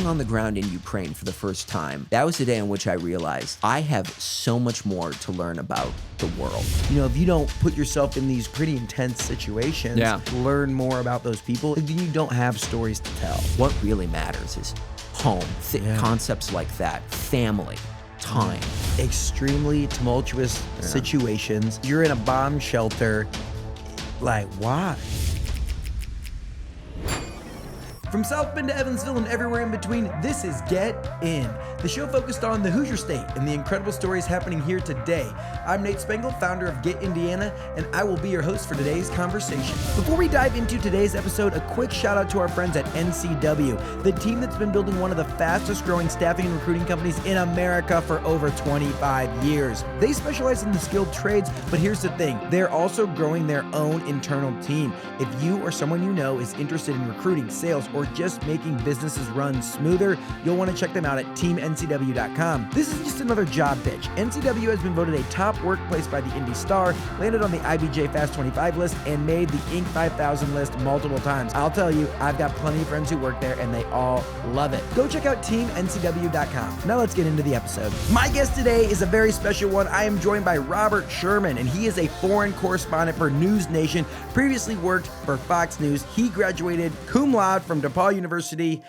on the ground in Ukraine for the first time, that was the day on which I realized I have so much more to learn about the world. You know, if you don't put yourself in these pretty intense situations, learn more about those people, then you don't have stories to tell. What really matters is home, concepts like that, family, time. Extremely tumultuous situations. You're in a bomb shelter. Like, why? From South Bend to Evansville and everywhere in between, this is Get In, the show focused on the Hoosier State and the incredible stories happening here today. I'm Nate Spengel, founder of Get Indiana, and I will be your host for today's conversation. Before we dive into today's episode, a quick shout out to our friends at NCW, the team that's been building one of the fastest growing staffing and recruiting companies in America for over 25 years. They specialize in the skilled trades, but here's the thing, they're also growing their own internal team. If you or someone you know is interested in recruiting, sales, or just making businesses run smoother, you'll want to check them out at teamncw.com. This is just another job pitch. NCW has been voted a top workplace by the Indy Star, landed on the IBJ Fast 25 list, and made the Inc. 5000 list multiple times. I'll tell you, I've got plenty of friends who work there, and they all love it. Go check out teamncw.com. Now let's get into the episode. My guest today is a very special one. I am joined by Robert Sherman, and he is a foreign correspondent for NewsNation, previously worked for Fox News. He graduated cum laude from DePaul University.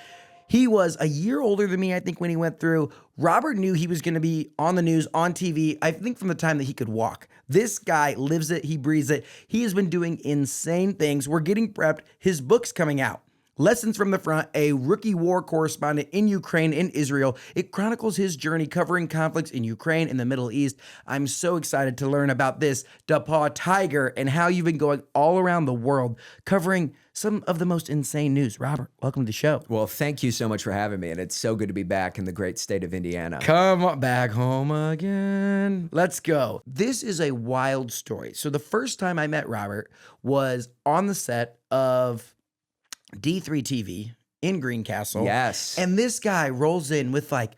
He was a year older than me, I think, when he went through. Robert knew he was going to be on the news, on TV, I think from the time that he could walk. This guy lives it. He breathes it. He has been doing insane things. We're getting prepped. His book's coming out. Lessons from the Front, a rookie war correspondent in Ukraine and Israel. It chronicles his journey covering conflicts in Ukraine and the Middle East. I'm so excited to learn about this DePaul Tiger and how you've been going all around the world covering some of the most insane news. Robert, welcome to the show. Well, thank you so much for having me, and it's so good to be back in the great state of Indiana. Come on, back home again. Let's go. This is a wild story. So the first time I met Robert was on the set of D3 TV in Greencastle. Yes. And this guy rolls in with like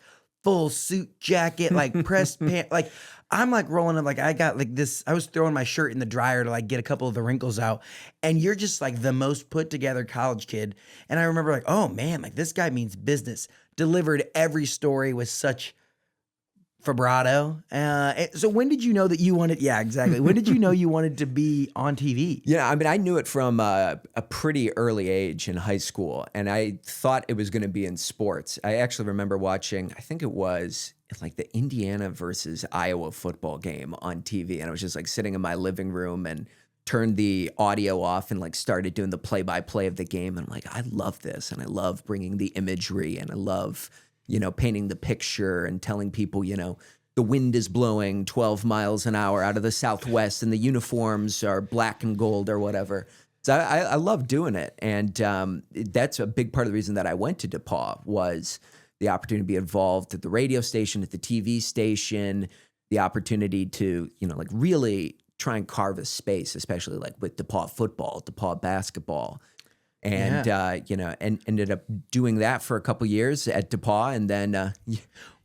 full suit jacket, like pressed pants. Like I'm like rolling up, like I got like this, I was throwing my shirt in the dryer to like get a couple of the wrinkles out. And you're just like the most put together college kid. And I remember like, oh man, like this guy means business. Delivered every story with such vibrato. So when did you know that you wanted, when did you know you wanted to be on TV? Yeah, I mean, I knew it from a pretty early age in high school, and I thought it was going to be in sports. I actually remember watching, I think it was like the Indiana versus Iowa football game on TV, and I was just like sitting in my living room and turned the audio off and like started doing the play-by-play of the game. And I'm like, I love this, and I love bringing the imagery, and I love painting the picture and telling people, the wind is blowing 12 miles an hour out of the southwest and the uniforms are black and gold or whatever. So I love doing it. And that's a big part of the reason that I went to DePaul was the opportunity to be involved at the radio station, at the TV station, the opportunity to, like really try and carve a space, especially like with DePaul football, DePaul basketball. And, and ended up doing that for a couple years at DePaul. And then,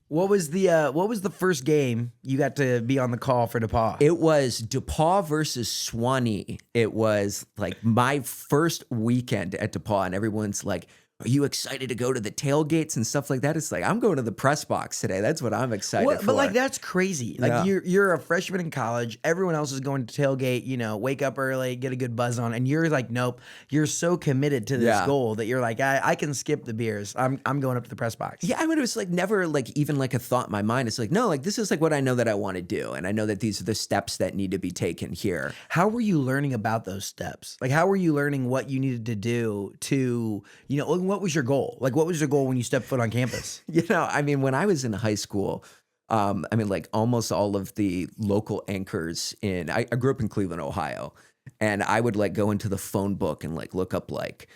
what was the first game you got to be on the call for DePaul? It was DePaul versus Swanee. It was like my first weekend at DePaul, and everyone's like, are you excited to go to the tailgates and stuff like that? It's like, I'm going to the press box today. That's what I'm excited for. But like, that's crazy. Like you're a freshman in college. Everyone else is going to tailgate, wake up early, get a good buzz on. And you're like, nope, you're so committed to this goal that you're like, I can skip the beers. I'm going up to the press box. Yeah. I mean, it was like never like even like a thought in my mind. It's like, no, like this is like what I know that I want to do. And I know that these are the steps that need to be taken here. How were you learning about those steps? Like, how were you learning what you needed to do to, what was your goal? Like, what was your goal when you stepped foot on campus? I mean, when I was in high school, like almost all of the local anchors I grew up in Cleveland, Ohio, and I would like go into the phone book and like look up like,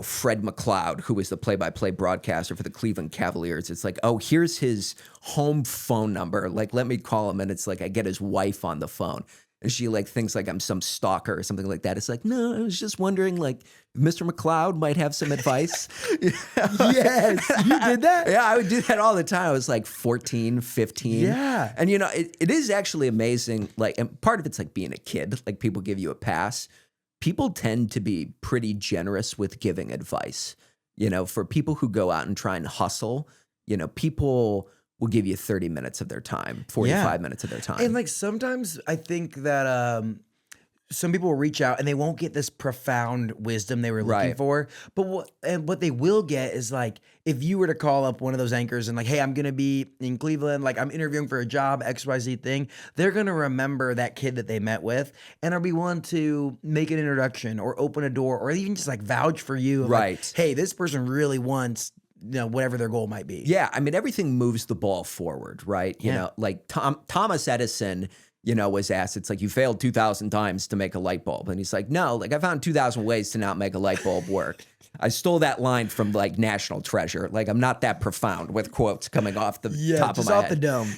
Fred McLeod, who was the play-by-play broadcaster for the Cleveland Cavaliers. It's like, oh, here's his home phone number. Like, let me call him. And it's like, I get his wife on the phone. And she like thinks like I'm some stalker or something like that. It's like, no, I was just wondering like if Mr. McLeod might have some advice. Yes, you did that? Yeah, I would do that all the time. I was like 14, 15. Yeah. And it is actually amazing. Like, and part of it's like being a kid, like people give you a pass. People tend to be pretty generous with giving advice. For people who go out and try and hustle, people will give you 30 minutes of their time, 45 minutes of their time. And like sometimes I think that some people will reach out and they won't get this profound wisdom they were looking for. But what they will get is like, if you were to call up one of those anchors and like, hey, I'm going to be in Cleveland, like I'm interviewing for a job, XYZ thing, they're going to remember that kid that they met with and are be willing to make an introduction or open a door or even just like vouch for you. Like, hey, this person really wants, whatever their goal might be. Yeah. I mean, everything moves the ball forward, right? Like Thomas Edison, was asked, it's like, you failed 2,000 times to make a light bulb. And he's like, no, like I found 2,000 ways to not make a light bulb work. I stole that line from like National Treasure. Like I'm not that profound with quotes coming off the top of my head. Just off the dome.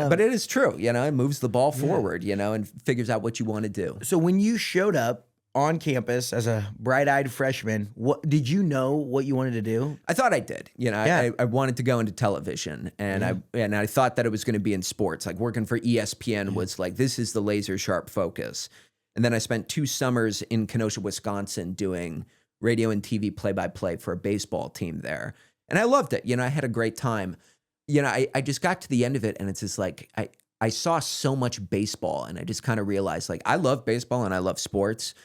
But it is true, it moves the ball forward, and figures out what you want to do. So when you showed up on campus as a bright-eyed freshman, what did you know what you wanted to do? I thought I did. I wanted to go into television, and I thought that it was going to be in sports. Like working for ESPN was like, this is the laser sharp focus. And then I spent 2 summers in Kenosha, Wisconsin, doing radio and TV play-by-play for a baseball team there, and I loved it. I had a great time. I just got to the end of it, and it's just like I saw so much baseball, and I just kind of realized like I love baseball and I love sports.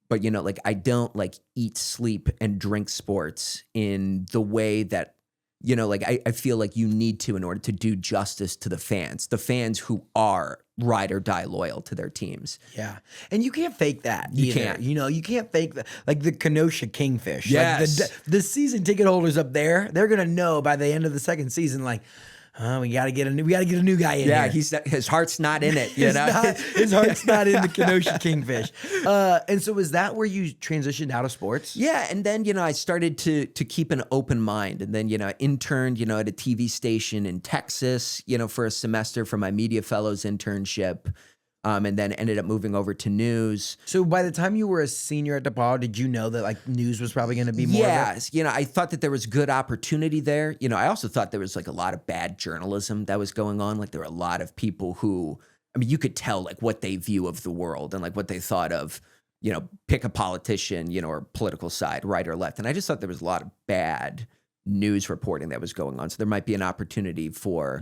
But, like I don't like eat, sleep, and drink sports in the way that, like I feel like you need to in order to do justice to the fans who are ride or die loyal to their teams. Yeah. And you can't fake that. You can't. You can't fake that. Like the Kenosha Kingfish. Yes. Like the season ticket holders up there, they're going to know by the end of the second season, like, we got to get a new guy in here. Yeah, his heart's not in it. His heart's not in the Kenosha Kingfish. And so was that where you transitioned out of sports? Yeah, and then I started to keep an open mind, and then I interned at a TV station in Texas for a semester for my Media Fellows internship. And then ended up moving over to news. So by the time you were a senior at DePaul, did you know that like news was probably going to be more? Yes, I thought that there was good opportunity there. I also thought there was like a lot of bad journalism that was going on. Like there were a lot of people who, I mean, you could tell like what they view of the world and like what they thought of, pick a politician, or political side, right or left. And I just thought there was a lot of bad news reporting that was going on. So there might be an opportunity for,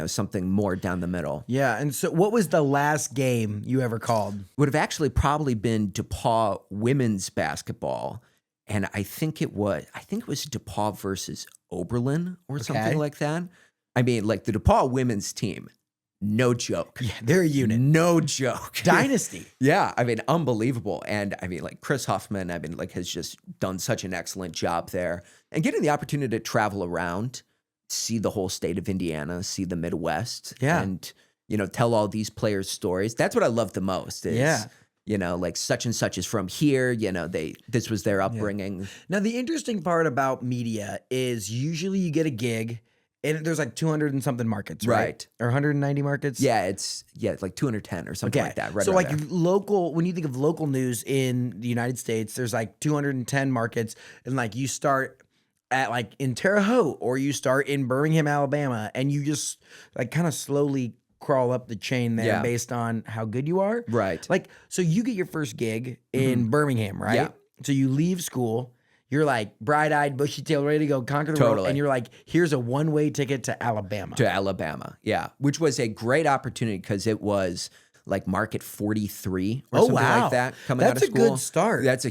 something more down the middle. Yeah. And so what was the last game you ever called? Would have actually probably been DePaul women's basketball. And I think it was DePaul versus Oberlin or something like that. I mean, like the DePaul women's team, no joke. Yeah, they're a unit. No joke. Dynasty. Yeah, I mean, unbelievable. And I mean, like Chris Huffman, has just done such an excellent job there. And getting the opportunity to travel around, see the whole state of Indiana, see the Midwest, and, tell all these players' stories. That's what I love the most is, like such and such is from here, this was their upbringing. Yeah. Now, the interesting part about media is usually you get a gig, and there's like 200 and something markets, right? Or 190 markets? Yeah, it's like 210 or something like that. Right. So like there. local, when you think of local news in the United States, there's like 210 markets, and like you start at like in Terre Haute or you start in Birmingham, Alabama, and you just like kind of slowly crawl up the chain there based on how good you are. Right. Like, so you get your first gig in Birmingham, right? Yeah. So you leave school. You're like bright-eyed, bushy-tailed, ready to go conquer the world. And you're like, here's a one-way ticket to Alabama. Yeah. Which was a great opportunity because it was like market 43 or something like that coming out of school. That's a good start. It's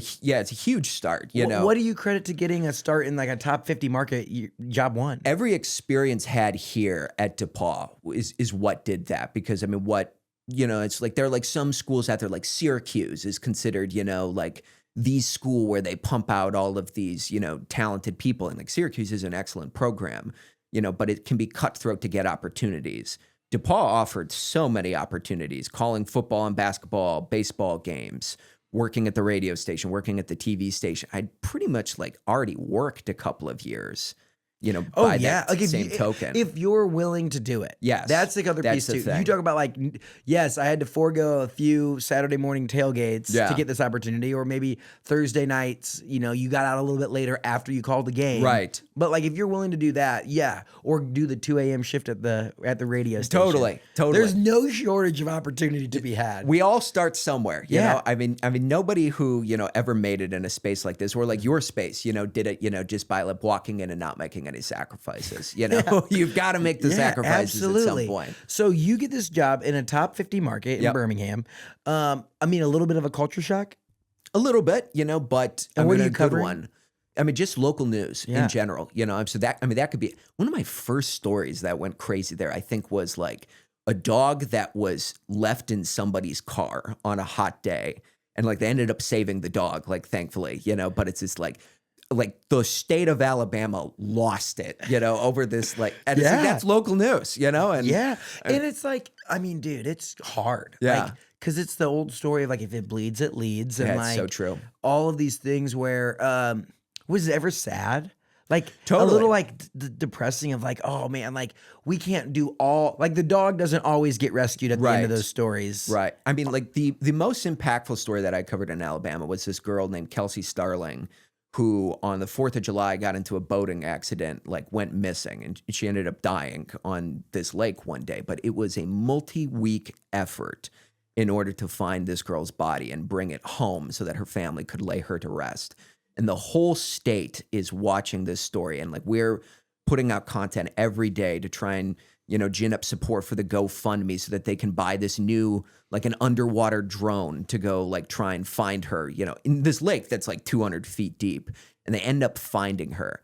a huge start, What do you credit to getting a start in like a top 50 market, job one? Every experience had here at DePaul is what did that. Because I mean, it's like there are like some schools out there, like Syracuse is considered, like the school where they pump out all of these, talented people. And like Syracuse is an excellent program, but it can be cutthroat to get opportunities. DePaul offered so many opportunities, calling football and basketball, baseball games, working at the radio station, working at the TV station. I'd pretty much like already worked a couple of years, Oh by yeah, that like same token. if you're willing to do it, Yes, that's the other that's piece the too. thing. You talk about like, yes, I had to forego a few Saturday morning tailgates Yeah. to get this opportunity, or maybe Thursday nights. You got out a little bit later after you called the game, Right. But like if you're willing to do that, yeah, or do the 2 a.m. shift at the radio station. Totally. There's no shortage of opportunity to be had. We all start somewhere, you Yeah. know. I mean, nobody who ever made it in a space like this, or like your space, did it, just by like walking in and not making any sacrifices. You've got to make the sacrifices at some point. So you get this job in a top 50 market in Yep. Birmingham. I mean, a little bit of a culture shock. A little bit, but And what are a you good covering? one. I mean, just local news Yeah. in general, So that could be one of my first stories that went crazy there. I think was like a dog that was left in somebody's car on a hot day, and like they ended up saving the dog, like thankfully, But it's just like the state of Alabama lost it, over this and it's like, that's local news, and Yeah. And it's like, I mean, dude, it's hard. Yeah. Like, because it's the old story of like, if it bleeds, it leads. And Yeah, like, it's so true. all of these things where, was it ever sad? Like Totally. a little like depressing of like, oh man, like we can't do all, like the dog doesn't always get rescued at the end of Right. those stories. Right. I mean, like the most impactful story that I covered in Alabama was this girl named Kelsey Starling, who on the 4th of July got into a boating accident, like went missing, and she ended up dying on this lake one day. But it was a multi-week effort in order to find this girl's body and bring it home so that her family could lay her to rest. And the whole state is watching this story, and like we're putting out content every day to try and gin up support for the GoFundMe so that they can buy this new, like an underwater drone to go like try and find her, in this lake that's like 200 feet deep. And they end up finding her.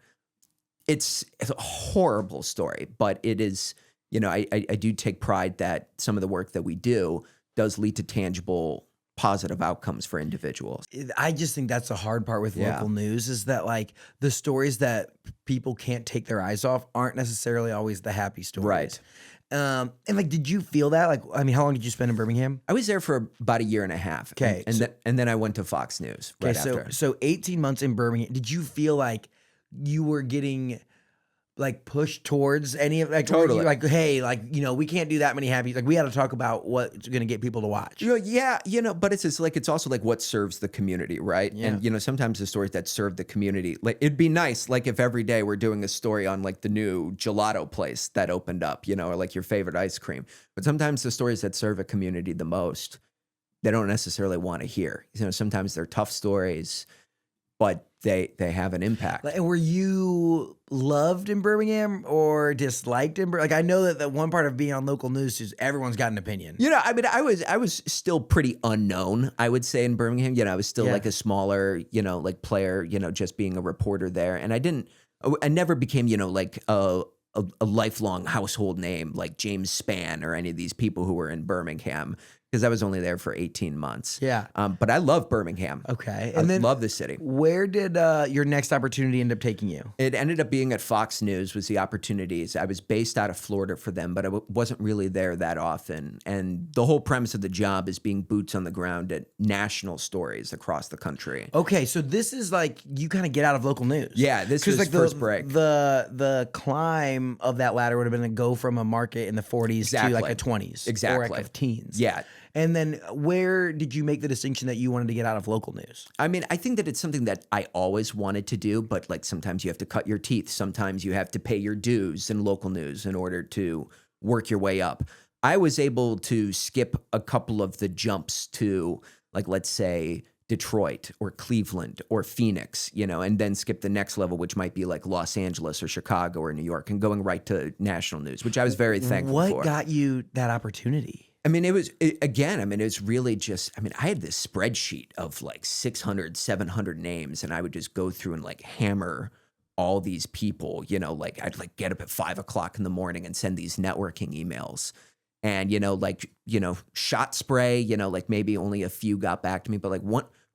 It's a horrible story, but it is, I do take pride that some of the work that we do does lead to tangible positive outcomes for individuals. I just think that's the hard part with local news is that like the stories that people can't take their eyes off aren't necessarily always the happy stories. Right. And like, did you feel that? Like, I mean, how long did you spend in Birmingham? I was there for about a year and a half. Okay. And then I went to Fox News right after. So 18 months in Birmingham. Did you feel like you were getting like pushed towards any of like, Totally. were you like, hey, like, we can't do that many happy, like we got to talk about what's going to get people to watch. Yeah, but it's just like, it's also like what serves the community, right? Yeah. And sometimes the stories that serve the community, like it'd be nice, like if every day we're doing a story on like the new gelato place that opened up, or like your favorite ice cream. But sometimes the stories that serve a community the most, they don't necessarily want to hear. Sometimes they're tough stories, but they have an impact. And were you loved in Birmingham or disliked in Birmingham? Like, I know that the one part of being on local news is everyone's got an opinion. I mean, I was still pretty unknown, I would say, in Birmingham. I was still like a smaller, like player, just being a reporter there. And I never became, like a lifelong household name like James Spann or any of these people who were in Birmingham, because I was only there for 18 months. Yeah. But I love Birmingham. Okay. I And then love the city. where did your next opportunity end up taking you? It ended up being at Fox News was the opportunities. I was based out of Florida for them, but I wasn't really there that often. And the whole premise of the job is being boots on the ground at national stories across the country. Okay, so this is like you kind of get out of local news. Yeah, this was like first break. The climb of that ladder would have been to go from a market in the 40s Exactly. to like a 20s. Exactly. Or like a teens. Yeah. And then where did you make the distinction that you wanted to get out of local news? I mean, I think that it's something that I always wanted to do, but like sometimes you have to cut your teeth. Sometimes you have to pay your dues in local news in order to work your way up. I was able to skip a couple of the jumps to, like, let's say Detroit or Cleveland or Phoenix, and then skip the next level, which might be like Los Angeles or Chicago or New York, and going right to national news, which I was very thankful for. What got you that opportunity? I mean, it was really just, I had this spreadsheet of like 600, 700 names, and I would just go through and like hammer all these people, like I'd like get up at 5 o'clock in the morning and send these networking emails. And, shot spray, like maybe only a few got back to me. But like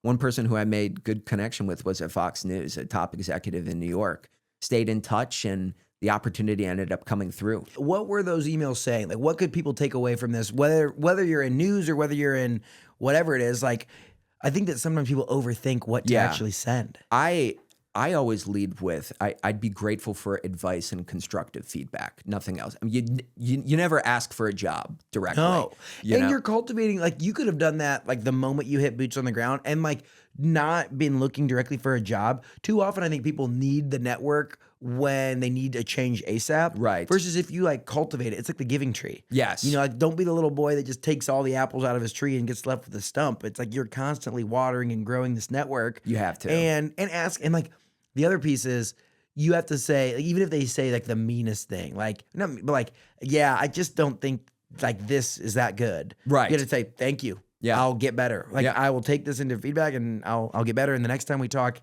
one person who I made good connection with was at Fox News, a top executive in New York, stayed in touch, and the opportunity ended up coming through. What were those emails saying? Like, what could people take away from this? Whether you're in news or whether you're in whatever it is, like, I think that sometimes people overthink what to actually send. I I always lead with I'd be grateful for advice and constructive feedback. Nothing else. I mean, you never ask for a job directly. No. You know? You're cultivating, like, you could have done that, like, the moment you hit boots on the ground and, like, not been looking directly for a job. Too often, I think people need the network when they need a change ASAP. Right. Versus if you, like, cultivate it. It's like the giving tree. Yes. You know, like, don't be the little boy that just takes all the apples out of his tree and gets left with a stump. It's like you're constantly watering and growing this network. You have to. And ask, and, like, the other piece is, you have to say, like, even if they say, like, the meanest thing, like, no, but, like, yeah, I just don't think, like, this is that good. Right. You have to say, thank you. Yeah. I'll get better. Like, Yeah. I will take this into feedback and I'll get better. And the next time we talk,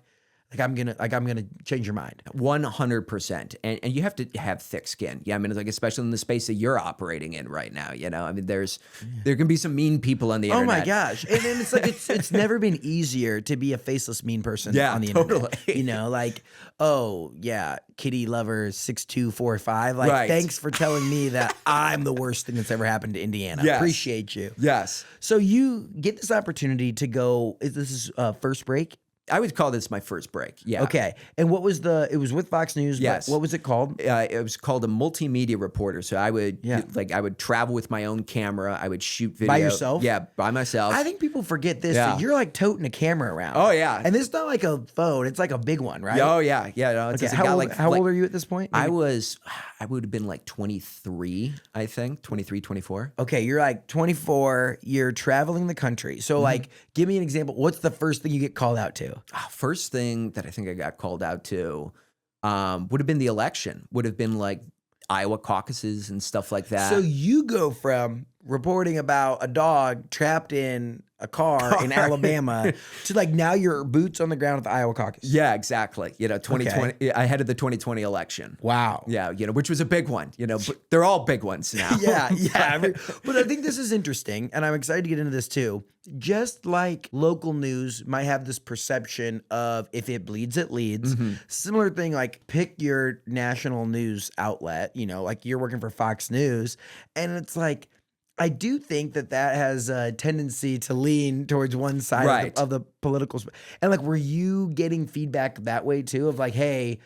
I'm gonna change your mind. 100%. And you have to have thick skin. Yeah. I mean, it's like, especially in the space that you're operating in right now, you know, I mean, there can be some mean people on the Oh internet. my gosh. And then it's like, it's never been easier to be a faceless mean person on the internet. Totally. You know, like, oh yeah, kitty lover 6245. Like, Right. thanks for telling me that I'm the worst thing that's ever happened to Indiana. Yes. Appreciate you. Yes. So you get this opportunity to go, this is first break? I would call this my first break. Yeah. Okay. And what was it was with Fox News. Yes. What was it called? It was called a multimedia reporter. So I would Yeah. I would travel with my own camera. I would shoot video. By yourself? Yeah, by myself. I think people forget this. Yeah. That you're like toting a camera around. Oh, yeah. And it's not like a phone. It's like a big one, right? Oh yeah. Yeah. No, it's Okay. just a How guy old, like how old are you at this point? I would have been like 23, I think. 23, 24. Okay, you're like 24, you're traveling the country. So like, give me an example. What's the first thing you get called out to? First thing that I think I got called out to would have been the election. Would have been like Iowa caucuses and stuff like that. So you go from reporting about a dog trapped in a car in Alabama to like now you're boots on the ground at the Iowa caucus. Yeah, exactly. You know, 2020, I headed the 2020 election. Wow. Yeah, you know, which was a big one, you know, but they're all big ones now. Yeah. But I think this is interesting, and I'm excited to get into this too. Just like local news might have this perception of if it bleeds, it leads. Similar thing, like pick your national news outlet, you know, like you're working for Fox News, and it's like, I do think that has a tendency to lean towards one side Right. of the political. And like, were you getting feedback that way too? Of like, hey,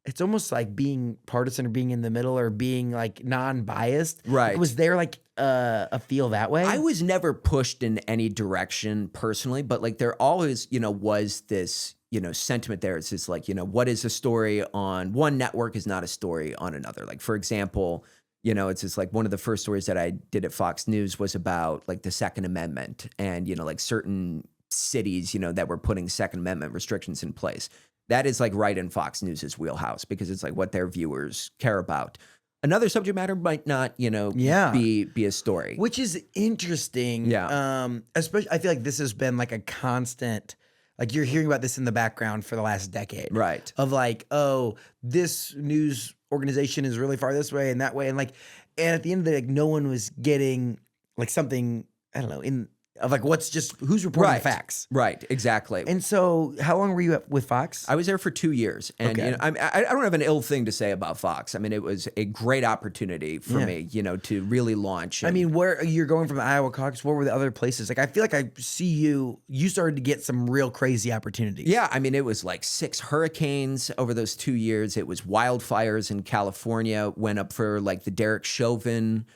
it's almost like being partisan or being in the middle or being like non-biased. Right. Was there like a feel that way? I was never pushed in any direction personally, but like there always, you know, was this, you know, sentiment there. It's just like, you know, what is a story on one network is not a story on another. Like, for example, you know, it's just like one of the first stories that I did at Fox News was about like the Second Amendment and, you know, like certain cities, you know, that were putting Second Amendment restrictions in place. That is like right in Fox News's wheelhouse because it's like what their viewers care about. Another subject matter might not, you know, be a story. Which is interesting. Yeah. Especially, I feel like this has been like a constant, like you're hearing about this in the background for the last decade. Right. Of like, oh, this news organization is really far this way and that way. And like, and at the end of the day, like no one was getting like something, I don't know, of like who's reporting the facts. Right, exactly. And so how long were you with Fox? I was there for 2 years, and you know, I don't have an ill thing to say about Fox. I mean, it was a great opportunity for me, you know, to really launch. I mean, where you're going from the Iowa caucus, what were the other places? Like, I feel like I see you started to get some real crazy opportunities. Yeah, I mean, it was like 6 hurricanes over those 2 years. It was wildfires in California, went up for like the Derek Chauvin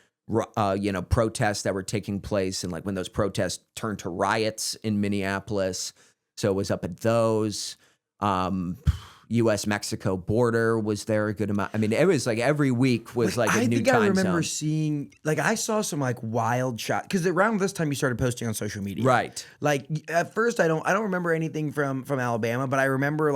you know, protests that were taking place, and like when those protests turned to riots in Minneapolis. So it was up at those. U.S.-Mexico border was there a good amount. I mean, it was like every week was like a new time zone. I think I remember seeing, like, I saw some like wild shot because around this time you started posting on social media, right? Like at first I don't remember anything from Alabama, but I remember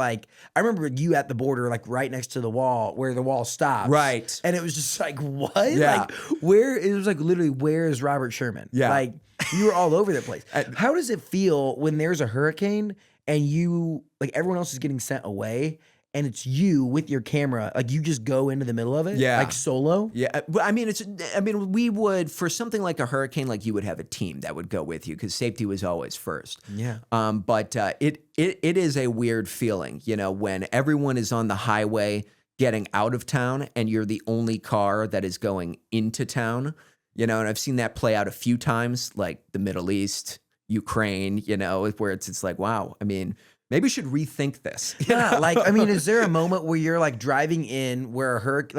you at the border, like right next to the wall where the wall stops, right? And it was just like, what? Yeah. Like it was like literally, where is Robert Sherman? Yeah, like you were all over the place. How does it feel when there's a hurricane and you, like, everyone else is getting sent away and it's you with your camera, like you just go into the middle of it, like solo? Yeah, I mean, we would, for something like a hurricane, like you would have a team that would go with you because safety was always first. Yeah. But it is a weird feeling, you know, when everyone is on the highway getting out of town and you're the only car that is going into town, you know, and I've seen that play out a few times, like the Middle East, Ukraine, you know, where it's like, wow. I mean, Maybe we should rethink this. Yeah, like, I mean, is there a moment where you're like driving in where a hurricane,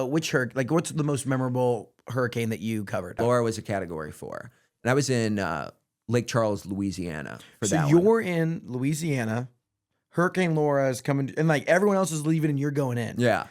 which hurricane, like what's the most memorable hurricane that you covered? Laura was a Category 4. And I was in Lake Charles, Louisiana for that So one. you're in Louisiana, Hurricane Laura is coming, and like everyone else is leaving and you're going in. Yeah.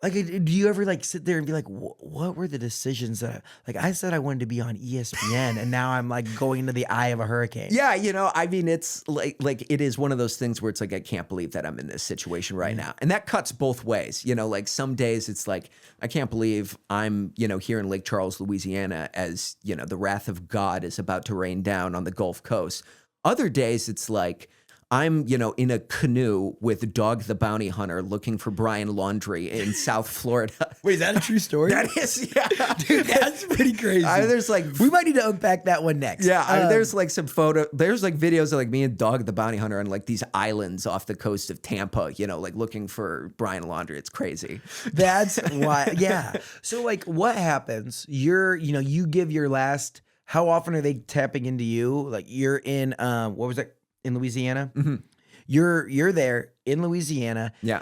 Like, do you ever like sit there and be like, what were the decisions that, like, I said I wanted to be on ESPN and now I'm like going into the eye of a hurricane? Yeah, I mean, it's like it is one of those things where it's like, I can't believe that I'm in this situation right now. And that cuts both ways. Like some days it's like, I can't believe I'm, here in Lake Charles, Louisiana, as, the wrath of God is about to rain down on the Gulf Coast. Other days it's like, I'm, in a canoe with Dog the Bounty Hunter looking for Brian Laundrie in South Florida. Wait, is that a true story? That is, yeah. Dude, that's pretty crazy. There's like, we might need to unpack that one next. yeah, there's like some there's like videos of like me and Dog the Bounty Hunter on like these islands off the coast of Tampa, like looking for Brian Laundrie. It's crazy. That's why, yeah. So like what happens? You give your last, how often are they tapping into you? Like you're in, what was that? In Louisiana, you're there in Louisiana. Yeah.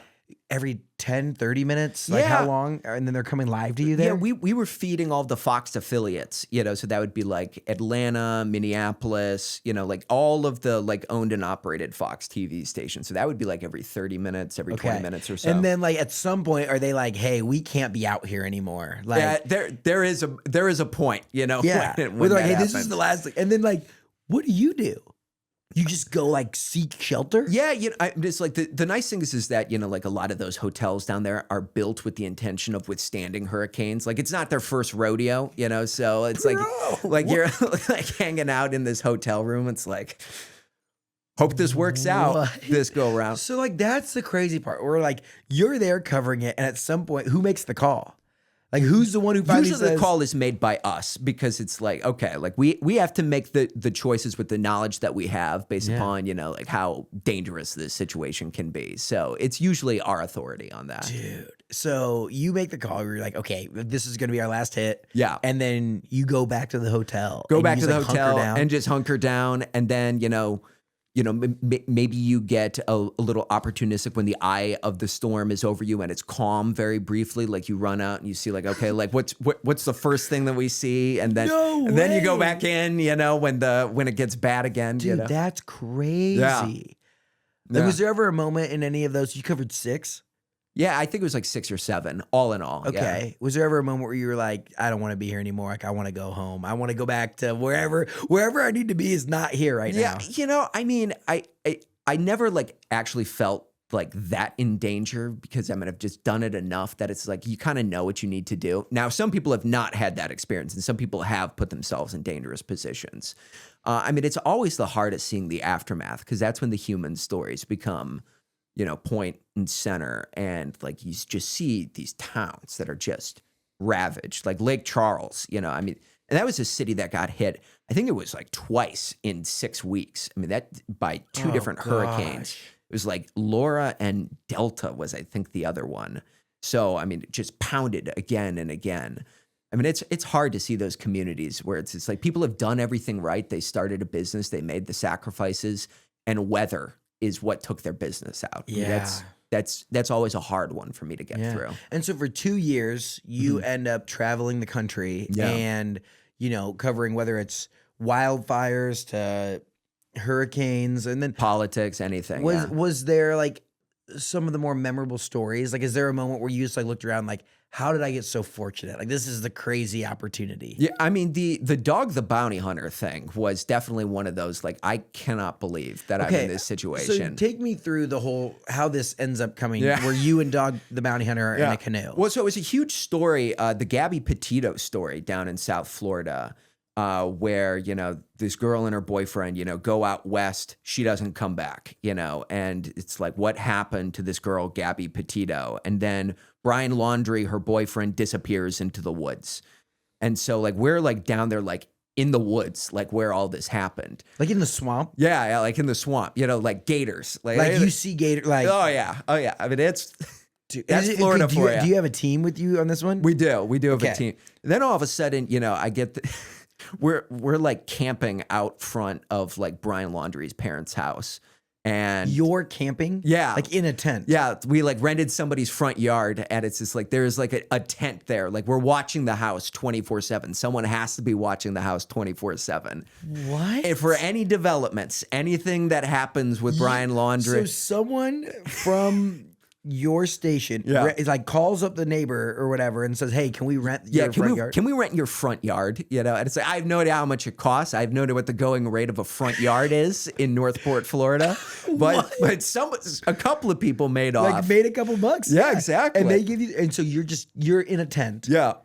Every 10, 30 minutes. Like how long? And then they're coming live to you there. Yeah, we were feeding all the Fox affiliates, so that would be like Atlanta, Minneapolis, like all of the like owned and operated Fox TV stations. So that would be like every 30 minutes, every 20 minutes or so. And then like at some point, are they like, hey, we can't be out here anymore? Like, yeah, there is a point, yeah, when we're like, hey, happens. this is the last thing. And then like, what do you do? You just go like seek shelter? Yeah, it's like the nice thing is that, like a lot of those hotels down there are built with the intention of withstanding hurricanes. Like it's not their first rodeo, so it's like you're like hanging out in this hotel room. It's like, hope this works out this go around. So like, that's the crazy part where like you're there covering it. And at some point, who makes the call? Like who's the one who finally Usually says, the call is made by us because it's like, okay, like we have to make the choices with the knowledge that we have based upon, like how dangerous this situation can be. So it's usually our authority on that. dude. So you make the call where you're like, okay, this is going to be our last hit. Yeah. And then you go back to the hotel. Go and back you to just, the like, hunker hotel down. and just hunker down. And then, maybe you get a little opportunistic when the eye of the storm is over you and it's calm very briefly. Like you run out and you see like, okay, like what's the first thing that we see? And then then you go back in, when it gets bad again. Dude, that's crazy. Yeah. Like, was there ever a moment in any of those? You covered 6? Yeah, I think it was like 6 or 7, all in all. Okay. Yeah. Was there ever a moment where you were like, I don't want to be here anymore. Like I want to go home. I want to go back to wherever I need to be is not here right now. Yeah, I mean, I never like actually felt like that in danger because I've just done it enough that it's like you kind of know what you need to do. Now, some people have not had that experience and some people have put themselves in dangerous positions. It's always the hardest seeing the aftermath because that's when the human stories become, point and center. And like you just see these towns that are just ravaged, like Lake Charles, and that was a city that got hit. I think it was like twice in 6 weeks. That by 2 different hurricanes. It was like Laura and Delta was, I think, the other one. So, it just pounded again and again. It's hard to see those communities where it's like people have done everything right. They started a business, they made the sacrifices, and weather is what took their business out. Yeah. That's always a hard one for me to get through. And so for 2 years, you end up traveling the country and, covering whether it's wildfires to hurricanes and then Politics, anything. was there like some of the more memorable stories? Like, is there a moment where you just like looked around like, how did I get so fortunate? Like, this is the crazy opportunity. Yeah, the Dog the Bounty Hunter thing was definitely one of those, like, I cannot believe that I'm in this situation. So take me through the whole, how this ends up coming, where you and Dog the Bounty Hunter are in a canoe. Well, so it was a huge story, the Gabby Petito story down in South Florida, where, this girl and her boyfriend, go out west, she doesn't come back, and it's like, what happened to this girl, Gabby Petito? And then Brian Laundrie, her boyfriend, disappears into the woods. And so like, we're like down there, like in the woods, like where all this happened. Like in the swamp? Yeah, like in the swamp, like gators. Like you see gator, like. Oh yeah. It's... Dude, that's Florida for you. Do you have a team with you on this one? We do. We do have a team. Then all of a sudden, I get we're like camping out front of like Brian Laundrie's parents' house. And You're camping? Yeah. Like in a tent? yeah, we like rented somebody's front yard, and it's just like there's like a tent there. Like we're watching the house 24/7. Someone has to be watching the house 24/7. What? And for any developments, anything that happens with Brian Laundrie. So someone from your station Yeah. is like calls up the neighbor or whatever and says, "Hey, can we rent your front yard?" Can we rent your front yard? You know, and it's like I have no idea how much it costs. I have no idea what the going rate of a front yard is in Northport, Florida. But a couple of people made off. Like made a couple bucks. Yeah, exactly. And they give you, and so you're in a tent. Yeah.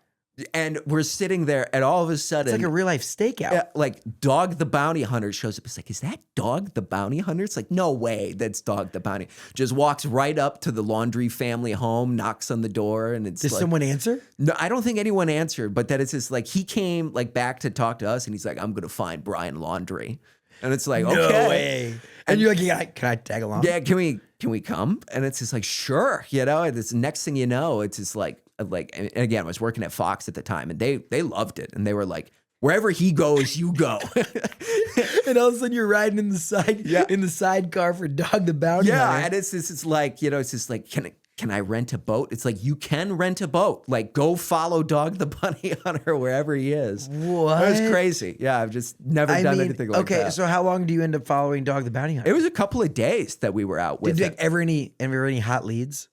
And we're sitting there, and all of a sudden, It's like a real life stakeout. like Dog the Bounty Hunter shows up. It's like, is that Dog the Bounty Hunter? It's like, no way, that's Dog the Bounty. Just walks right up to the Laundrie family home, knocks on the door, and it's Did like, someone answer? no, I don't think anyone answered, but that it's just like he came like back to talk to us, and he's like, I'm gonna find Brian Laundrie, and it's like, No okay, way. And you're like, yeah, can I tag along? yeah, can we come? And it's just like, sure, you know. And it's the next thing you know, it's just like, and again, I was working at Fox at the time, and they loved it, and they were like, wherever he goes, you go. And all of a sudden you're riding in the sidecar for Dog the Bounty Yeah, Hunter. and it's like, you know, it's just like, can I rent a boat? It's like, you can rent a boat. Like, go follow Dog the Bounty Hunter wherever he is. What? It was crazy. Yeah, I've just never done anything like that. Okay, so how long do you end up following Dog the Bounty Hunter? It was a couple of days that we were out with Did you him. like ever any hot leads?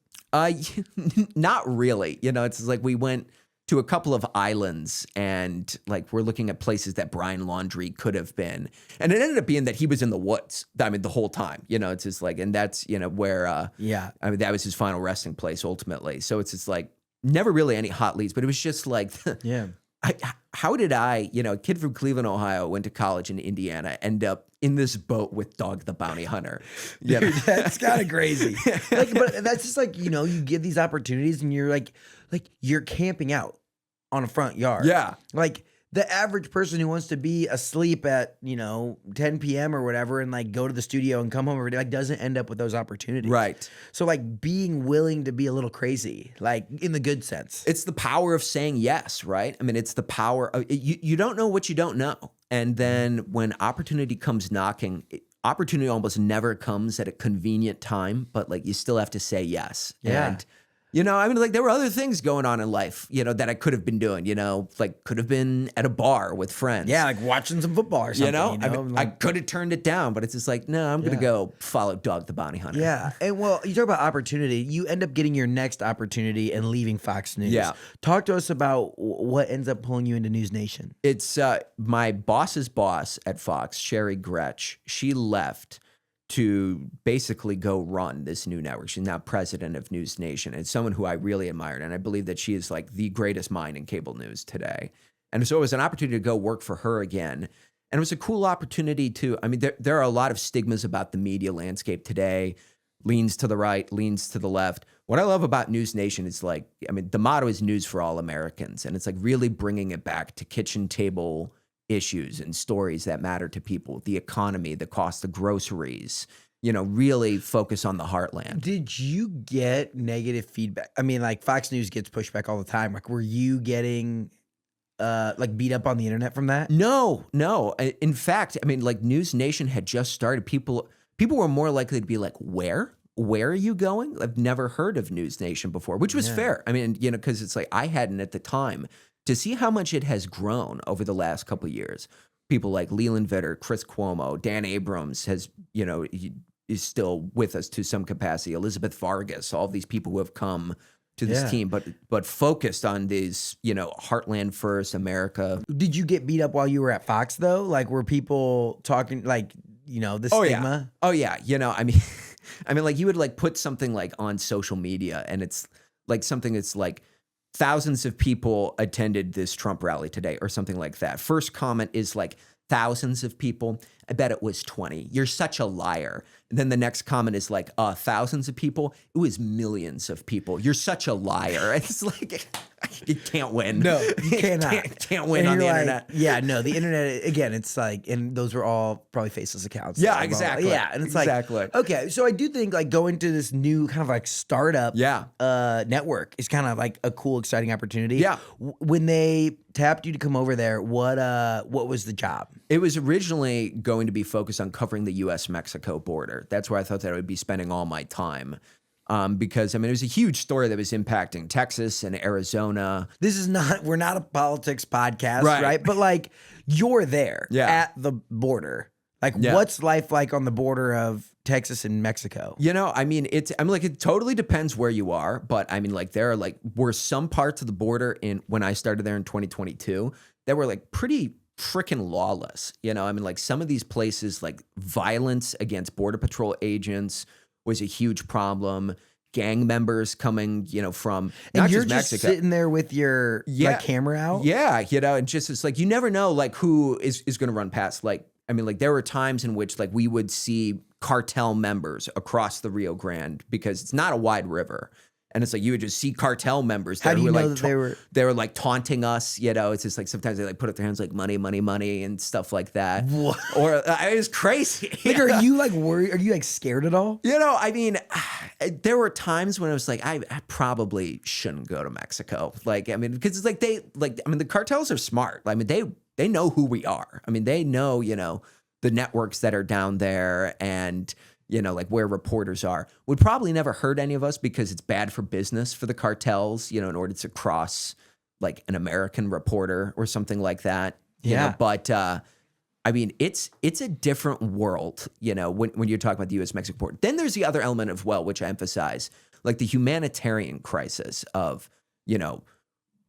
Not really. You know, it's like we went to a couple of islands, and like we're looking at places that Brian Laundrie could have been. And it ended up being that he was in the woods. I mean, the whole time, you know, it's just like, and that's, you know, where, Yeah. I mean, that was his final resting place ultimately. So it's just like never really any hot leads, but it was just like, Yeah. how did I, you know, a kid from Cleveland, Ohio, went to college in Indiana, end up in this boat with Dog the Bounty Hunter? You know? Dude, that's kind of crazy. Like, but that's just like, you know, you get these opportunities and you're like you're camping out on a front yard. Yeah. Like the average person who wants to be asleep at, 10 p.m. or whatever and like go to the studio and come home every day, like doesn't end up with those opportunities. Right. So like being willing to be a little crazy, like in the good sense. It's the power of saying yes, right? I mean, it's the power of, you don't know what you don't know. And then when opportunity comes knocking, opportunity almost never comes at a convenient time, but like you still have to say yes. Yeah. And, you know, I mean, like there were other things going on in life, you know, that I could have been doing, you know, like could have been at a bar with friends. Yeah, like watching some football or something. I mean, I could have turned it down, but it's just like, no, I'm going to go follow Dog the Bounty Hunter. Yeah. And well, you talk about opportunity. You end up getting your next opportunity and leaving Fox News. Yeah. Talk to us about what ends up pulling you into NewsNation. It's my boss's boss at Fox, Sherry Gretsch. She left to basically go run this new network. She's now president of NewsNation. It's someone who I really admired, and I believe that she is like the greatest mind in cable news today. And so it was an opportunity to go work for her again. And it was a cool opportunity to, I mean, there are a lot of stigmas about the media landscape today, leans to the right, leans to the left. What I love about NewsNation is like, I mean, the motto is news for all Americans. And it's like really bringing it back to kitchen table issues and stories that matter to people, the economy, the cost of groceries, you know, really focus on the heartland. Did you get negative feedback? I mean, like Fox News gets pushback all the time. Like, were you getting like beat up on the internet from that? No. In fact, I mean, like NewsNation had just started. People were more likely to be like, where are you going? I've never heard of NewsNation before, which was fair. I mean, you know, because it's like I hadn't at the time. To see how much it has grown over the last couple of years, people like Leland Vitter, Chris Cuomo, Dan Abrams has, you know, is still with us to some capacity. Elizabeth Vargas, all of these people who have come to this team, but focused on these, you know, Heartland First, America. Did you get beat up while you were at Fox though? Like, were people talking like, you know, the stigma? Oh yeah. You know, I mean, like you would like put something like on social media, and it's like something that's like, thousands of people attended this Trump rally today or something like that. First comment is like, thousands of people. I bet it was 20. You're such a liar. And then the next comment is like, thousands of people. It was millions of people. You're such a liar. And it's like, you can't win. No, you cannot. Can't win And on the you're like, internet. Yeah, no, the internet, again, it's like, and those were all probably faceless accounts. Yeah, Like, exactly. Yeah, and it's Exactly. like, okay, so I do think like going to this new kind of like startup network is kind of like a cool, exciting opportunity. Yeah. When they tapped you to come over there, what was the job? It was originally going to be focused on covering the U.S.-Mexico border. That's where I thought that I would be spending all my time. Because, I mean, it was a huge story that was impacting Texas and Arizona. We're not a politics podcast, right? But like, you're there at the border. Like, what's life like on the border of Texas and Mexico? You know, I mean, it totally depends where you are. But I mean, like, were some parts of the border when I started there in 2022 that were like pretty freaking lawless. You know, I mean, like some of these places, like violence against Border Patrol agents was a huge problem. Gang members coming, you know, from not you're just Mexico. Sitting there with your like, camera out. Yeah, you know, and just it's like you never know like who is going to run past. Like, I mean, like there were times in which like we would see cartel members across the Rio Grande because it's not a wide river. And it's like you would just see cartel members How there do you who were know like that they were like taunting us, you know. It's just like sometimes they like put up their hands like money, money, money and stuff like that. What? Or it was crazy. Like, are you like worried? Are you like scared at all? You know, I mean, there were times when I was like, I probably shouldn't go to Mexico. Like, I mean, because it's like the cartels are smart. I mean, they know who we are. I mean, they know, you know, the networks that are down there and, you know, like where reporters are. Would probably never hurt any of us because it's bad for business for the cartels, you know, in order to cross like an American reporter or something like that. You know? But I mean, it's a different world, you know, when you're talking about the U.S.-Mexico border. Then there's the other element as well, which I emphasize, like the humanitarian crisis of, you know,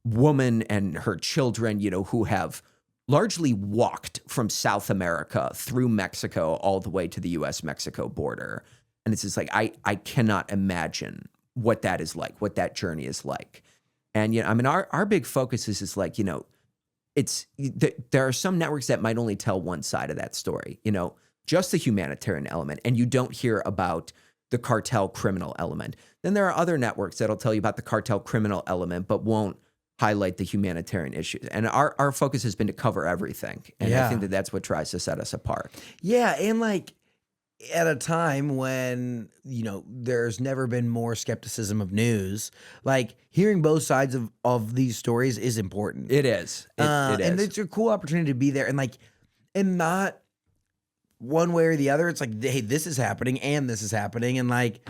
woman and her children, you know, who have largely walked from South America through Mexico all the way to the U.S.-Mexico border. And it's just like, I cannot imagine what that is like, what that journey is like. And, you know, I mean, our big focus is like, you know, there are some networks that might only tell one side of that story, you know, just the humanitarian element. And you don't hear about the cartel criminal element. Then there are other networks that'll tell you about the cartel criminal element, but won't highlight the humanitarian issues. And our focus has been to cover everything. And I think that that's what tries to set us apart. Yeah. And like at a time when, you know, there's never been more skepticism of news, like hearing both sides of these stories is important. It is. It is. And it's a cool opportunity to be there and like, and not one way or the other. It's like, hey, this is happening and this is happening. And like,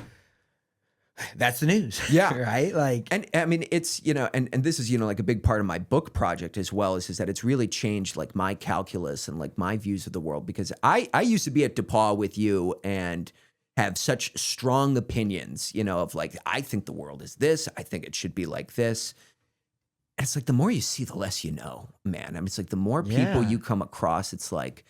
that's the news. Yeah. Right. Like, and I mean, it's, you know, and this is, you know, like a big part of my book project as well is that it's really changed like my calculus and like my views of the world, because I used to be at DePaul with you and have such strong opinions, you know, of like, I think the world is this, I think it should be like this. And it's like, the more you see, the less you know, man. I mean, it's like the more people you come across, it's like,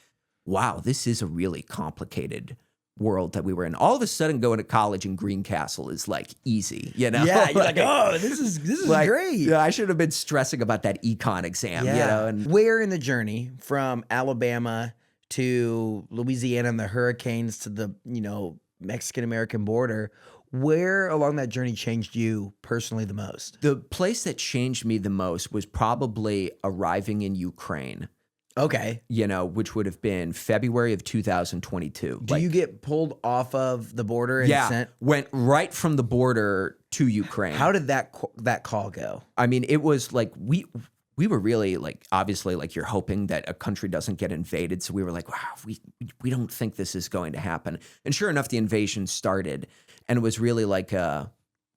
wow, this is a really complicated world that we were in. All of a sudden going to college in Greencastle is like easy, you know? Yeah, you're like, oh, this is like, great. Yeah, I should have been stressing about that econ exam, you know? And where in the journey from Alabama to Louisiana and the hurricanes to the, you know, Mexican-American border, where along that journey changed you personally the most? The place that changed me the most was probably arriving in Ukraine. Okay. You know, which would have been February of 2022. Do you get pulled off of the border and sent? Went right from the border to Ukraine. How did that call go? I mean, it was like we were really like, obviously, like you're hoping that a country doesn't get invaded. So we were like, wow, we don't think this is going to happen. And sure enough, the invasion started, and it was really like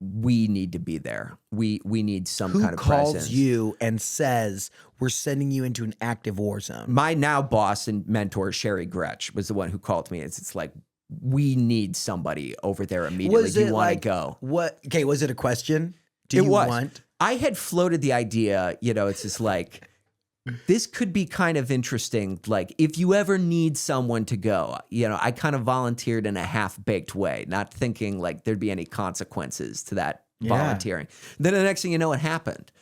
we need to be there. We need some kind of presence. Who calls you and says, we're sending you into an active war zone? My now boss and mentor, Sherry Gretsch, was the one who called me. It's like, we need somebody over there immediately. Do you want to go? Okay, was it a question? Do you want? I had floated the idea, you know, it's just like, this could be kind of interesting. Like, if you ever need someone to go, you know, I kind of volunteered in a half-baked way, not thinking like there'd be any consequences to that volunteering. Then the next thing you know, it happened.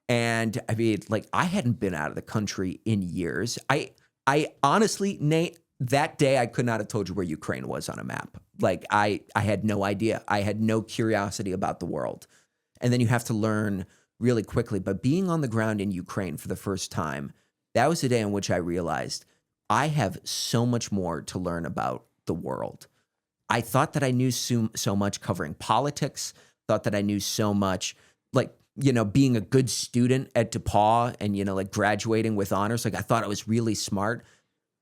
And I mean, like, I hadn't been out of the country in years. I honestly, Nate, that day I could not have told you where Ukraine was on a map. Like, I had no idea. I had no curiosity about the world. And then you have to learn really quickly. But being on the ground in Ukraine for the first time, that was the day on which I realized I have so much more to learn about the world. I thought that I knew so much covering politics, thought that I knew so much, like, being a good student at DePaul and, like graduating with honors. Like I thought I was really smart.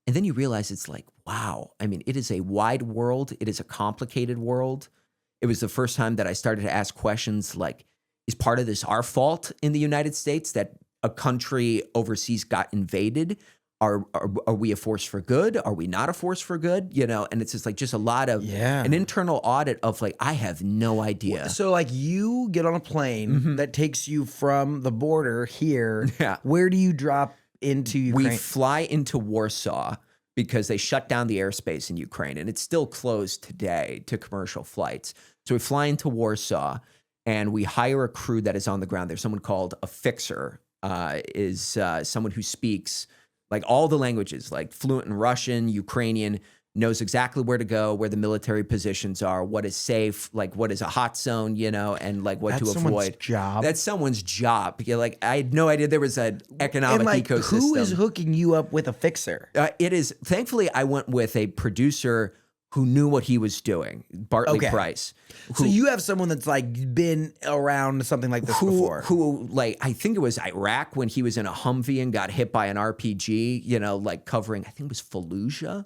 And then you realize it's like, wow, I mean, it is a wide world. It is a complicated world. It was the first time that I started to ask questions like, is part of this our fault in the United States that a country overseas got invaded? Are we a force for good? Are we not a force for good? And it's just like a lot of an internal audit of like, I have no idea. So like you get on a plane that takes you from the border here. Yeah. Where do you drop into Ukraine? We fly into Warsaw because they shut down the airspace in Ukraine and it's still closed today to commercial flights. So we fly into Warsaw and we hire a crew that is on the ground. There's someone called a fixer, is someone who speaks like all the languages, like fluent in Russian, Ukrainian, knows exactly where to go, where the military positions are, what is safe, like what is a hot zone, and like what to avoid. That's someone's job. That's someone's job. Like I had no idea there was an economic ecosystem. Who is hooking you up with a fixer? It is. Thankfully, I went with a producer who knew what he was doing, Bartley Price. So you have someone that's like been around something like this before. Who like, I think it was Iraq when he was in a Humvee and got hit by an RPG, like covering, I think it was Fallujah.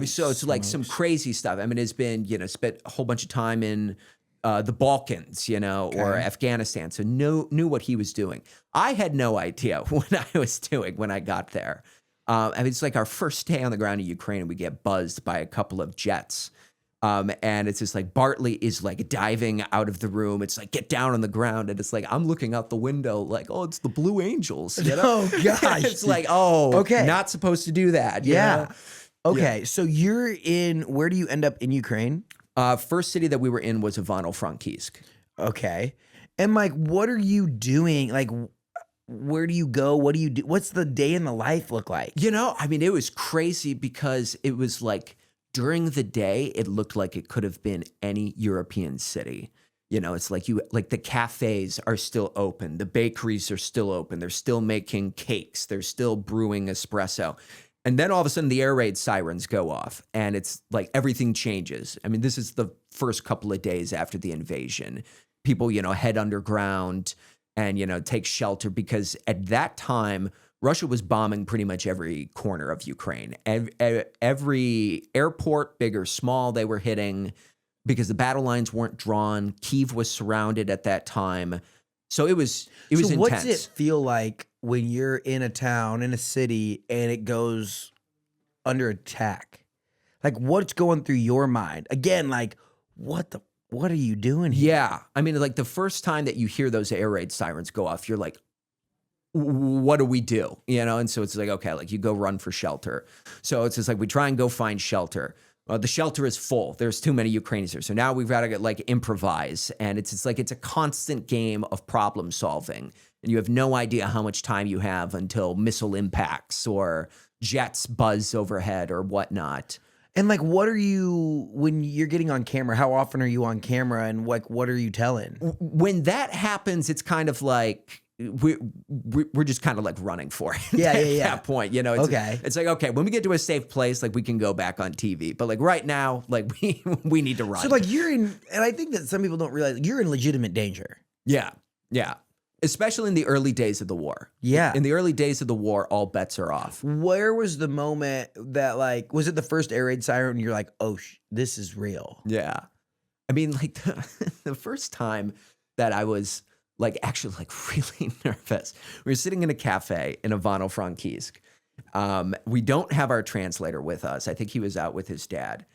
So it's like some crazy stuff. I mean, it's been, spent a whole bunch of time in the Balkans, or Afghanistan. So knew what he was doing. I had no idea what I was doing when I got there. I mean, it's like our first day on the ground in Ukraine and we get buzzed by a couple of jets. And it's just like Bartley is like diving out of the room. It's like, get down on the ground. And it's like, I'm looking out the window like, oh, it's the Blue Angels. Oh, gosh. It's like, okay, not supposed to do that. Yeah. Okay. So where do you end up in Ukraine? First city that we were in was Ivano-Frankivsk. Okay. And like, what are you doing? Like, where do you go? What do you do? What's the day in the life look like? I mean, it was crazy because it was like during the day, it looked like it could have been any European city. It's like the cafes are still open. The bakeries are still open. They're still making cakes. They're still brewing espresso. And then all of a sudden the air raid sirens go off and it's like everything changes. I mean, this is the first couple of days after the invasion. People, head underground and, take shelter because at that time, Russia was bombing pretty much every corner of Ukraine. Every airport, big or small, they were hitting because the battle lines weren't drawn. Kyiv was surrounded at that time. So it was intense. What's it feel like when you're in a town, in a city, and it goes under attack? Like, what's going through your mind? Again, like, what are you doing here? Yeah. I mean, like the first time that you hear those air raid sirens go off, you're like, what do we do? And so it's like, okay, like you go run for shelter. So it's just like we try and go find shelter. The shelter is full. There's too many Ukrainians here. So now we've got to like improvise. And it's like it's a constant game of problem solving. And you have no idea how much time you have until missile impacts or jets buzz overhead or whatnot. And like, what are you, when you're getting on camera, how often are you on camera and like, what are you telling? When that happens, it's kind of like, we're just kind of like running for it. Yeah. At that point, Okay. It's like, okay, when we get to a safe place, like we can go back on TV. But like right now, like we need to run. So like and I think that some people don't realize you're in legitimate danger. Yeah. Especially in the early days of the war. Yeah. In the early days of the war, all bets are off. Where was the moment that like, was it the first air raid siren and you're like, oh, this is real? Yeah. I mean, like the first time that I was like actually like really nervous, we were sitting in a cafe in Ivano-Frankivsk. We don't have our translator with us. I think he was out with his dad.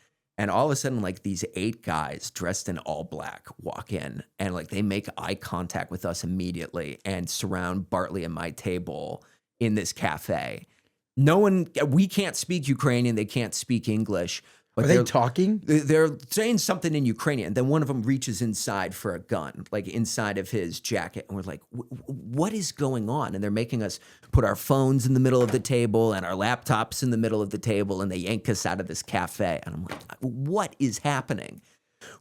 And all of a sudden, like these 8 guys dressed in all black walk in and like they make eye contact with us immediately and surround Bartley and my table in this cafe. We can't speak Ukrainian. They can't speak English. But are they talking? They're saying something in Ukrainian. Then one of them reaches inside for a gun, like inside of his jacket. And we're like, what is going on? And they're making us put our phones in the middle of the table and our laptops in the middle of the table. And they yank us out of this cafe. And I'm like, what is happening?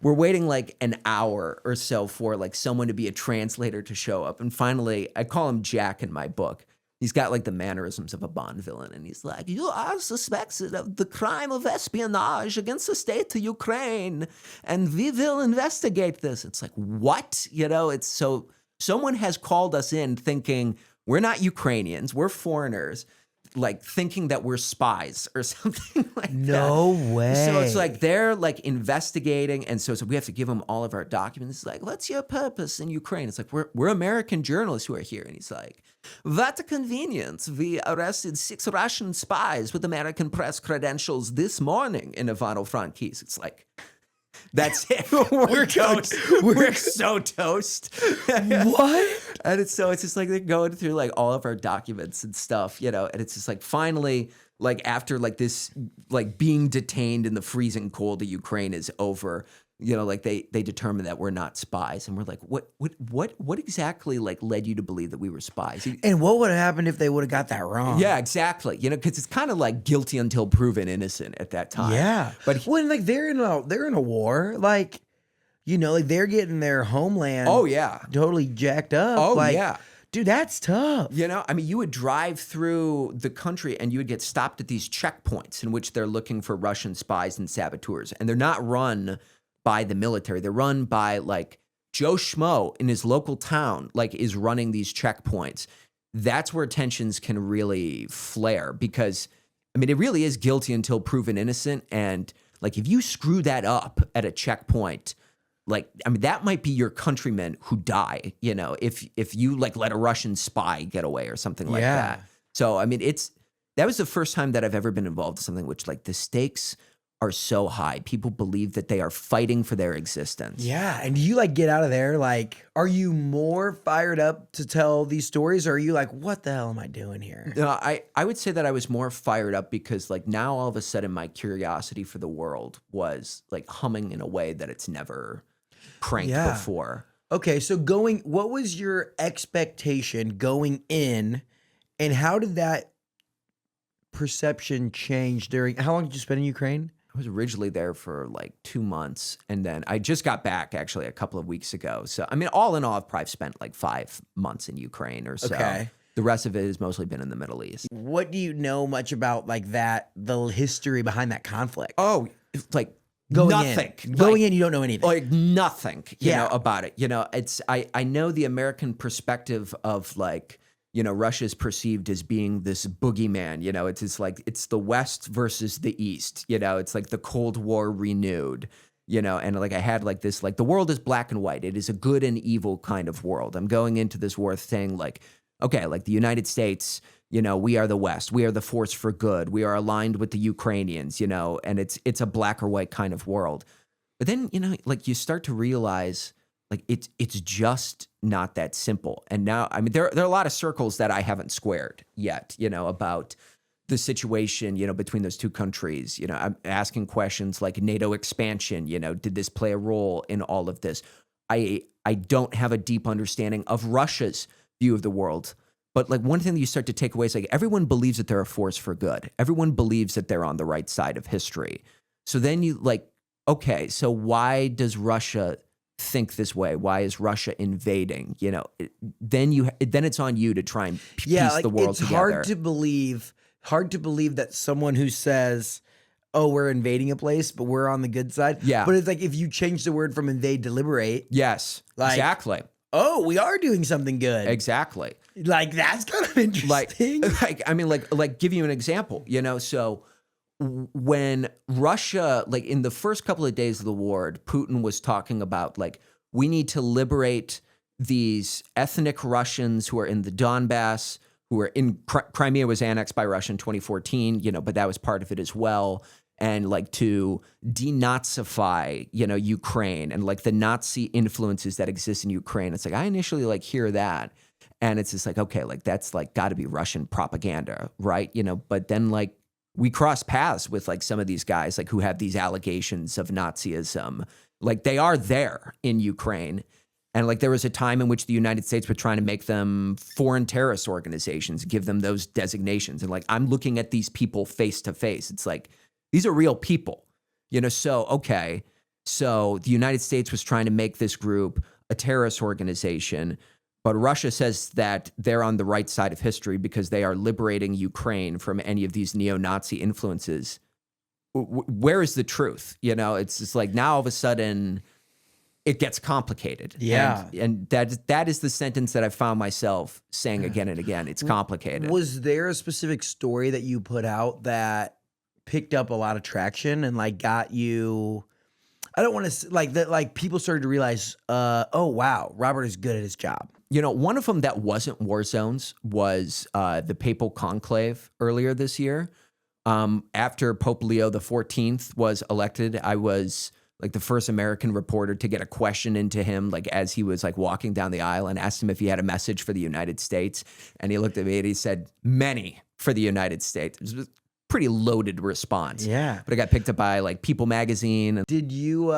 we're waiting like an hour or so for like someone to be a translator to show up. And finally, I call him Jack in my book. He's got like the mannerisms of a Bond villain. And he's like, you are suspected of the crime of espionage against the state of Ukraine. And we will investigate this. It's like, what? You know, it's so someone has called us in thinking we're not Ukrainians, we're foreigners, like thinking that we're spies or something like that. No way. So it's like they're like investigating, and so we have to give them all of our documents. It's like, what's your purpose in Ukraine? It's like, we're American journalists who are here. And he's like, what a convenience. We arrested 6 Russian spies with American press credentials this morning in Ivano-Frankivsk. It's like, that's it. We're toast. We're so toast. What? And it's just like they're going through like all of our documents and stuff, you know, and it's just like finally, like after like this, like being detained in the freezing cold of Ukraine is over, you know, like they determine that we're not spies. And we're like, what exactly like led you to believe that we were spies? And what would have happened if they would have got that wrong? Yeah, exactly. You know, because it's kind of like guilty until proven innocent at that time. Yeah. But when like they're in a war, like, you know, like they're getting their homeland. Oh yeah. Totally jacked up. Oh like, yeah. Dude, that's tough. You know, I mean, you would drive through the country and you would get stopped at these checkpoints in which they're looking for Russian spies and saboteurs. And they're not run by the military. They're run by like Joe Schmo in his local town, like is running these checkpoints. That's where tensions can really flare because, I mean, it really is guilty until proven innocent. And like, if you screw that up at a checkpoint, like, I mean, that might be your countrymen who die, you know, if you like let a Russian spy get away or something like that. So, I mean, that was the first time that I've ever been involved in something which like the stakes are so high. People believe that they are fighting for their existence. Yeah. And do you like get out of there? Like, are you more fired up to tell these stories? Or are you like, what the hell am I doing here? No, I would say that I was more fired up because like now all of a sudden my curiosity for the world was like humming in a way that it's never cranked before. Okay. So what was your expectation going in and how did that perception change how long did you spend in Ukraine? I was originally there for like 2 months, and then I just got back actually a couple of weeks ago. So, I mean, all in all, I've probably spent like 5 months in Ukraine or so. Okay. The rest of it has mostly been in the Middle East. What do you know much about like the history behind that conflict? Oh, it's like Going in, you don't know anything. Like nothing, you know, about it. You know, I know the American perspective of like, you know, Russia's perceived as being this boogeyman, you know, it's like, it's the West versus the East, you know, it's like the Cold War renewed, you know, and like I had like this, like the world is black and white. It is a good and evil kind of world. I'm going into this war saying like, okay, like the United States, you know, we are the West, we are the force for good. We are aligned with the Ukrainians, you know, and it's a black or white kind of world. But then, you know, like you start to realize like it's just not that simple. And now, I mean, there are a lot of circles that I haven't squared yet, you know, about the situation, you know, between those two countries. You know, I'm asking questions like NATO expansion, you know, did this play a role in all of this? I don't have a deep understanding of Russia's view of the world. But like one thing that you start to take away is like everyone believes that they're a force for good. Everyone believes that they're on the right side of history. So then you like, okay, so why does Russia think this way? Why is Russia invading? You know, then it's on you to try and piece like, the world it's together. Hard to believe that someone who says, oh, we're invading a place, but we're on the good side. Yeah. But it's like if you change the word from invade to liberate. Yes, like, exactly. Oh, we are doing something good. Exactly. Like that's kind of interesting. Like I mean, like give you an example, you know, so when Russia, like in the first couple of days of the war, Putin was talking about like, we need to liberate these ethnic Russians who are in the Donbass, who are in Crimea was annexed by Russia in 2014, you know, but that was part of it as well. And like to denazify, you know, Ukraine and like the Nazi influences that exist in Ukraine. It's like, I initially like hear that. And it's just like, okay, like that's like gotta be Russian propaganda, right? You know, but then like we cross paths with like some of these guys like who have these allegations of Nazism. Like they are there in Ukraine. And like there was a time in which the United States were trying to make them foreign terrorist organizations, give them those designations. And like I'm looking at these people face to face. It's like, these are real people, you know? So, okay. So the United States was trying to make this group a terrorist organization, but Russia says that they're on the right side of history because they are liberating Ukraine from any of these neo-Nazi influences. Where is the truth? It's just like now all of a sudden it gets complicated. Yeah. And that is the sentence that I found myself saying again and again. It's complicated. Was there a specific story that you put out that picked up a lot of traction and like got you? I don't want to like that. Like people started to realize, oh wow, Robert is good at his job. One of them that wasn't war zones was the Papal Conclave earlier this year. After Pope Leo XIV was elected, I was like the first American reporter to get a question into him, like as he was like walking down the aisle, and asked him if he had a message for the United States. And he looked at me and he said, "Many for the United States." It was a pretty loaded response. Yeah. But it got picked up by like People magazine. Did you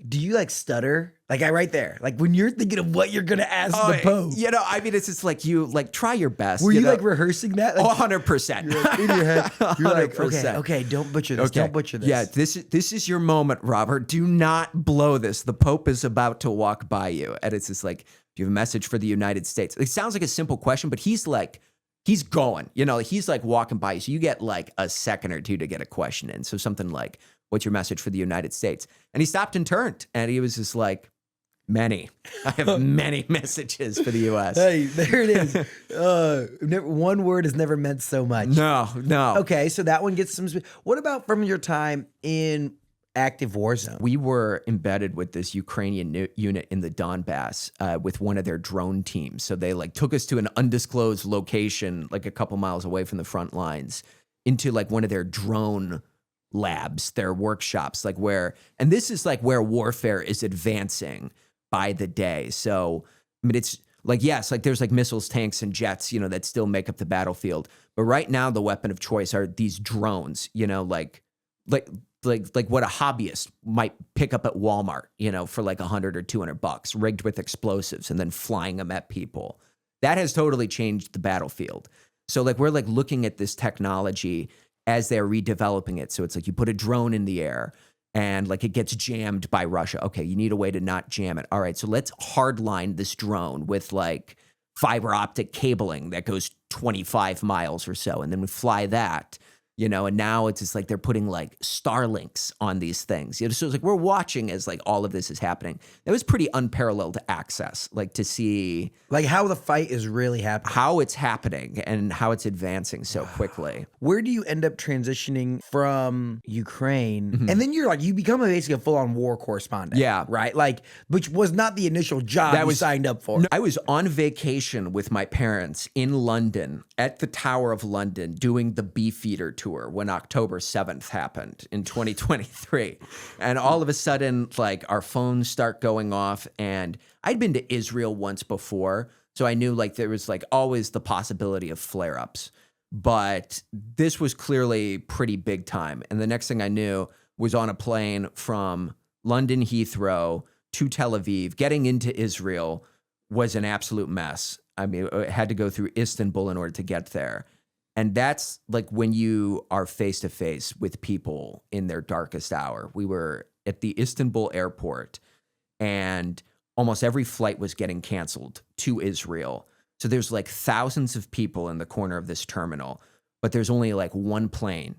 do you like stutter? Like right there, like when you're thinking of what you're gonna ask the Pope. I mean, it's just like you like try your best. Were you like rehearsing that? Like, 100%. You're like, in your head, you're like, 100%. okay, don't butcher this. Okay. Don't butcher this. Yeah, this is your moment, Robert. Do not blow this. The Pope is about to walk by you. And it's just like, do you have a message for the United States? It sounds like a simple question, but he's going, he's like walking by you. So you get like a second or two to get a question in. So something like, what's your message for the United States? And he stopped and turned and he was just like, many. I have many messages for the U.S. Hey, there it is. One word has never meant so much. No. Okay, so that one gets some. What about from your time in active war zone? We were embedded with this Ukrainian unit in the Donbass with one of their drone teams. So they like took us to an undisclosed location, like a couple miles away from the front lines, into like one of their drone labs, their workshops, and this is like where warfare is advancing by the day. So, I mean, it's like, yes, like there's like missiles, tanks, and jets, that still make up the battlefield. But right now, the weapon of choice are these drones, like what a hobbyist might pick up at Walmart, for like $100 or $200, rigged with explosives and then flying them at people. That has totally changed the battlefield. So like, we're like looking at this technology as they're redeveloping it. So it's like you put a drone in the air and like it gets jammed by Russia. Okay, you need a way to not jam it. All right, so let's hardline this drone with like fiber optic cabling that goes 25 miles or so. And then we fly that, and now it's just like they're putting like Starlinks on these things. So it's like we're watching as like all of this is happening. It was pretty unparalleled access, like to see like how the fight is really happening, how it's happening and how it's advancing so quickly. Where do you end up transitioning from Ukraine? Mm-hmm. And then you become basically a full-on war correspondent. Yeah. Right? Like, which was not the initial job you signed up for. No, I was on vacation with my parents in London at the Tower of London doing the Beefeater tour when October 7th happened in 2023. And all of a sudden, like our phones start going off, and I'd been to Israel once before. So I knew like there was like always the possibility of flare-ups, but this was clearly pretty big time. And the next thing I knew was on a plane from London Heathrow to Tel Aviv. Getting into Israel was an absolute mess. I mean, I had to go through Istanbul in order to get there. And that's like when you are face to face with people in their darkest hour. We were at the Istanbul airport and almost every flight was getting canceled to Israel. So there's like thousands of people in the corner of this terminal, but there's only like one plane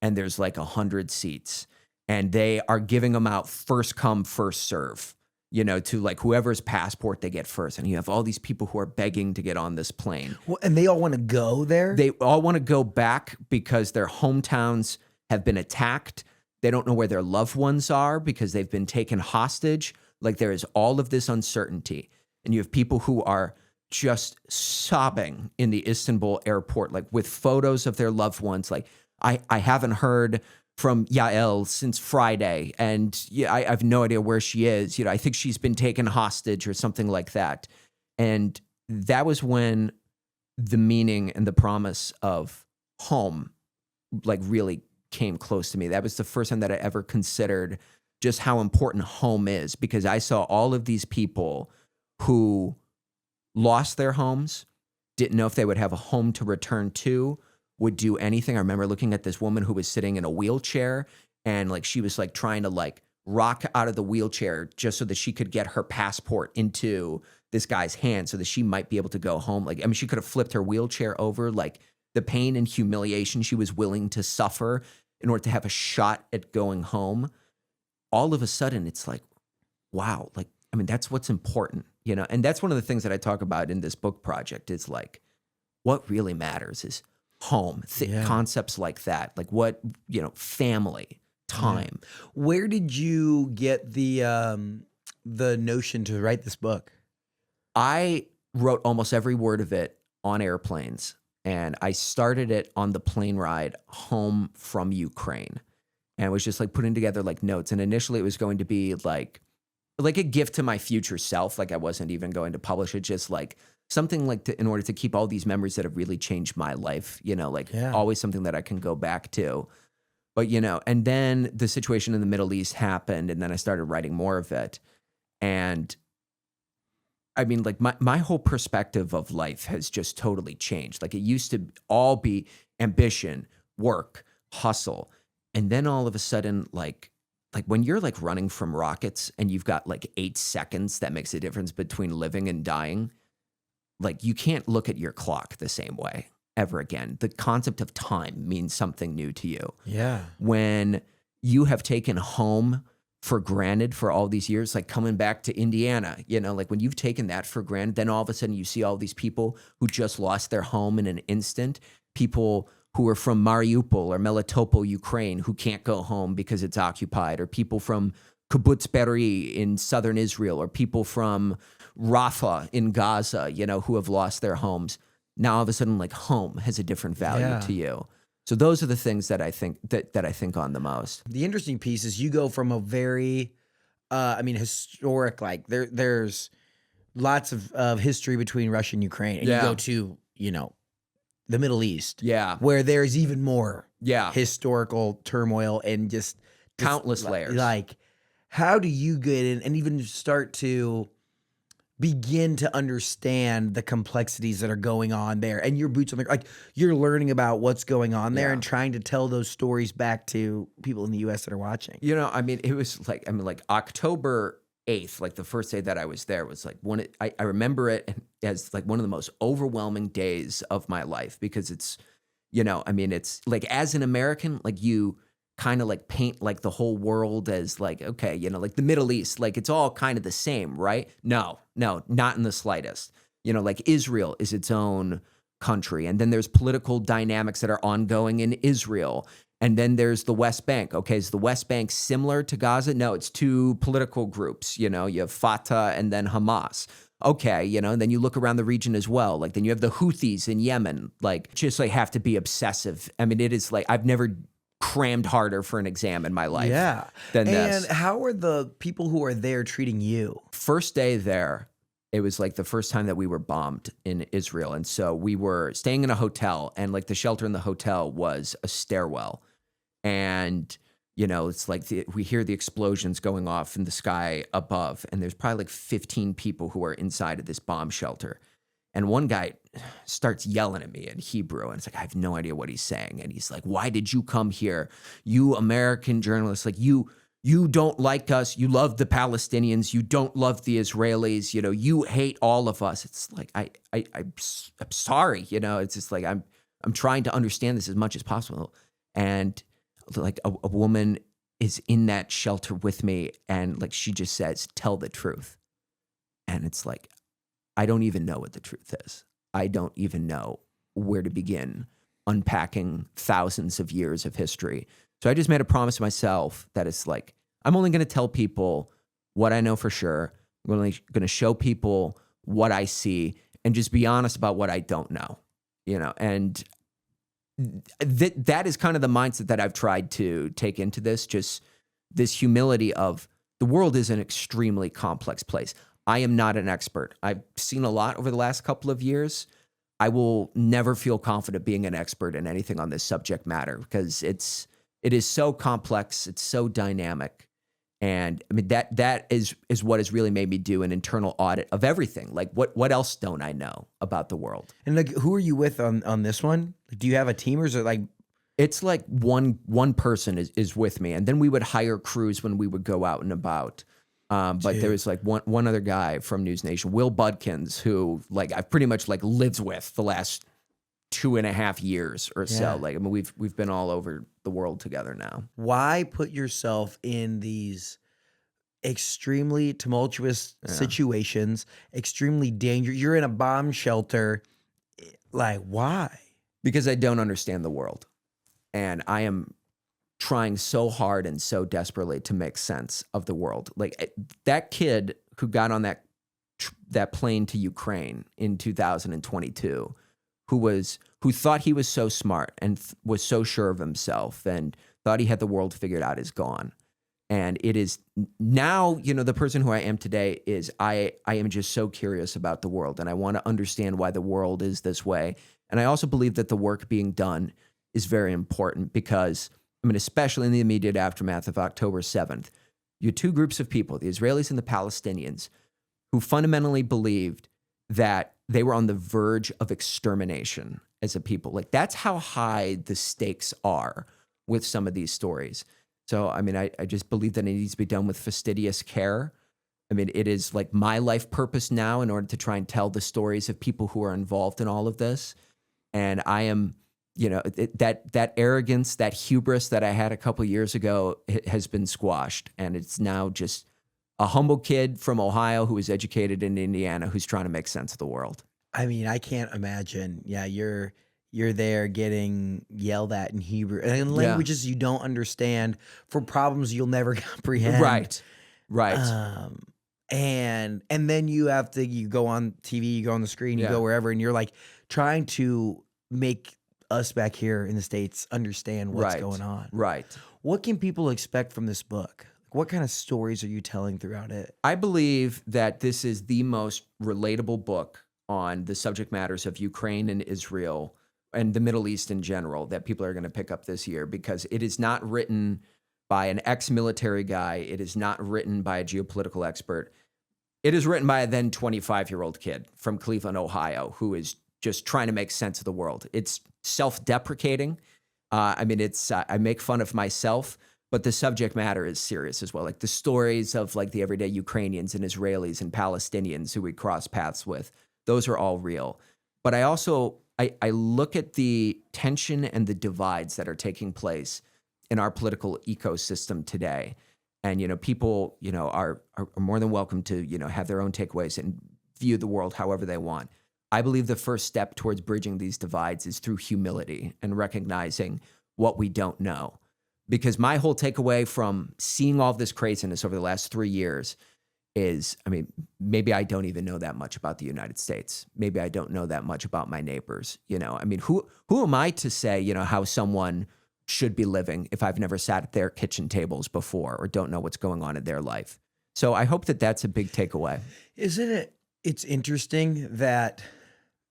and there's like 100 seats, and they are giving them out first come, first serve, to like whoever's passport they get first. And you have all these people who are begging to get on this plane. Well, and they all want to go there? They all want to go back because their hometowns have been attacked. They don't know where their loved ones are because they've been taken hostage. Like there is all of this uncertainty. And you have people who are just sobbing in the Istanbul airport, like with photos of their loved ones. Like, I haven't heard from Yael since Friday, and I have no idea where she is. I think she's been taken hostage or something like that. And that was when the meaning and the promise of home like really came close to me. That was the first time that I ever considered just how important home is, because I saw all of these people who lost their homes, didn't know if they would have a home to return to, would do anything. I remember looking at this woman who was sitting in a wheelchair and like she was like trying to like rock out of the wheelchair just so that she could get her passport into this guy's hand so that she might be able to go home. Like, I mean, she could have flipped her wheelchair over, like the pain and humiliation she was willing to suffer in order to have a shot at going home. All of a sudden, it's like, wow, like, I mean, that's what's important, you know? And that's one of the things that I talk about in this book project is like, what really matters is home, concepts like that, like what, you know, family, time. Yeah. Where did you get the notion to write this book? I wrote almost every word of it on airplanes, and I started it on the plane ride home from Ukraine, and it was just like putting together like notes. And initially it was going to be like a gift to my future self. Like I wasn't even going to publish it, just like something like in order to keep all these memories that have really changed my life, you know, like always something that I can go back to. But, you know, and then the situation in the Middle East happened, and then I started writing more of it. And I mean, like my whole perspective of life has just totally changed. Like it used to all be ambition, work, hustle. And then all of a sudden, like when you're like running from rockets and you've got like 8 seconds that makes a difference between living and dying, like you can't look at your clock the same way ever again. The concept of time means something new to you. Yeah. When you have taken home for granted for all these years, like coming back to Indiana, you know, like when you've taken that for granted, then all of a sudden you see all these people who just lost their home in an instant, people who are from Mariupol or Melitopol, Ukraine, who can't go home because it's occupied, or people from Kibbutz Be'eri in southern Israel, or people from Rafah in Gaza, you know, who have lost their homes. Now all of a sudden, like home has a different value to you. So those are the things that I think that I think on the most. The interesting piece is you go from a very, historic, like there's lots of history between Russia and Ukraine, and you go to, you know, the Middle East, where there's even more historical turmoil and just countless layers. Like, how do you get in and even start to begin to understand the complexities that are going on there, and your boots on the, like you're learning about what's going on there and trying to tell those stories back to people in the US that are watching? You know, I mean, it was like, like October 8th, like the first day that I was there was like I remember it as like one of the most overwhelming days of my life, because it's, you know, I mean, it's like as an American, like you kind of like paint like the whole world as like, okay, you know, like the Middle East, like it's all kind of the same, right? No, not in the slightest. You know, like Israel is its own country, and then there's political dynamics that are ongoing in Israel. And then there's the West Bank. Okay, is the West Bank similar to Gaza? No, it's two political groups. You know, you have Fatah and then Hamas. Okay, you know, and then you look around the region as well. Like then you have the Houthis in Yemen. Like just like have to be obsessive. I mean, it is like I've never crammed harder for an exam in my life. Than this. And how are the people who are there treating you? First day there, it was like the first time that we were bombed in Israel. And so we were staying in a hotel, and like the shelter in the hotel was a stairwell. And, you know, it's like we hear the explosions going off in the sky above, and there's probably like 15 people who are inside of this bomb shelter. And one guy starts yelling at me in Hebrew, and it's like, I have no idea what he's saying. And he's like, why did you come here? You American journalists, like you don't like us. You love the Palestinians. You don't love the Israelis. You know, you hate all of us. It's like, I'm sorry. You know, it's just like, I'm trying to understand this as much as possible. And like a woman is in that shelter with me, and like she just says, tell the truth. And it's like, I don't even know what the truth is. I don't even know where to begin unpacking thousands of years of history. So I just made a promise to myself that it's like, I'm only going to tell people what I know for sure. I'm only going to show people what I see, and just be honest about what I don't know, you know? And that is kind of the mindset that I've tried to take into this, just this humility of the world is an extremely complex place. I am not an expert. I've seen a lot over the last couple of years. I will never feel confident being an expert in anything on this subject matter, because it is so complex. It's so dynamic. And I mean, that is what has really made me do an internal audit of everything. Like what else don't I know about the world? And like, who are you with on this one? Do you have a team, or is it like? It's like one person is with me, and then we would hire crews when we would go out and about. But there was like one other guy from NewsNation, Will Budkins, who like I've pretty much like lived with the last 2.5 years or so. Like, I mean, we've been all over the world together now. Why put yourself in these extremely tumultuous situations, extremely dangerous? You're in a bomb shelter. Like, why? Because I don't understand the world. And I am trying so hard and so desperately to make sense of the world. Like that kid who got on that plane to Ukraine in 2022, who thought he was so smart and was so sure of himself and thought he had the world figured out, is gone. And it is now, the person who I am today is I am just so curious about the world, and I want to understand why the world is this way. And I also believe that the work being done is very important because, I mean, especially in the immediate aftermath of October 7th, you had two groups of people, the Israelis and the Palestinians, who fundamentally believed that they were on the verge of extermination as a people. Like, that's how high the stakes are with some of these stories. So, I mean, I just believe that it needs to be done with fastidious care. I mean, it is like my life purpose now in order to try and tell the stories of people who are involved in all of this. And I am, that arrogance, that hubris that I had a couple of years ago has been squashed. And it's now just a humble kid from Ohio who was educated in Indiana who's trying to make sense of the world. I mean, I can't imagine. Yeah, you're there getting yelled at in Hebrew and in languages you don't understand for problems you'll never comprehend. Right. And then you go on TV, you go on the screen, you go wherever, and you're like trying to make us back here in the States understand what's going on. Right. What can people expect from this book? What kind of stories are you telling throughout it? I believe that this is the most relatable book on the subject matters of Ukraine and Israel and the Middle East in general that people are going to pick up this year, because it is not written by an ex-military guy. It is not written by a geopolitical expert. It is written by a then 25-year-old kid from Cleveland, Ohio, who is just trying to make sense of the world. It's self-deprecating. I mean, I make fun of myself, but the subject matter is serious as well. Like the stories of like the everyday Ukrainians and Israelis and Palestinians who we cross paths with, those are all real. But I also, I look at the tension and the divides that are taking place in our political ecosystem today. And, people, are more than welcome to, have their own takeaways and view the world however they want. I believe the first step towards bridging these divides is through humility and recognizing what we don't know. Because my whole takeaway from seeing all this craziness over the last 3 years is, I mean, maybe I don't even know that much about the United States. Maybe I don't know that much about my neighbors. I mean, who am I to say, how someone should be living if I've never sat at their kitchen tables before or don't know what's going on in their life? So I hope that that's a big takeaway. Isn't it? It's interesting that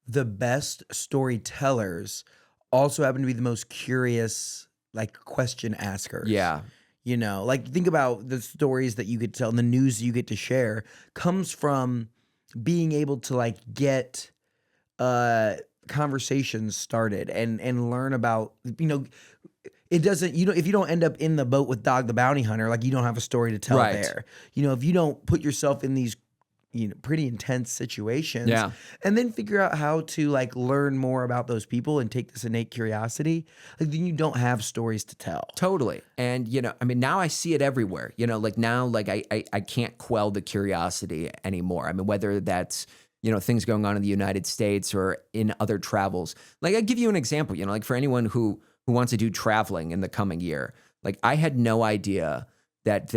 the best storytellers also happen to be the most curious, like, question askers. Yeah. Like, think about the stories that you get to tell and the news you get to share comes from being able to, like, get conversations started and learn about, it doesn't, if you don't end up in the boat with Dog the Bounty Hunter, like, you don't have a story to tell there. If you don't put yourself in these pretty intense situations, and then figure out how to like learn more about those people and take this innate curiosity, like then you don't have stories to tell. Totally. And, I mean, now I see it everywhere, like now, like I can't quell the curiosity anymore. I mean, whether that's, things going on in the United States or in other travels. Like I give you an example, like for anyone who wants to do traveling in the coming year, like I had no idea that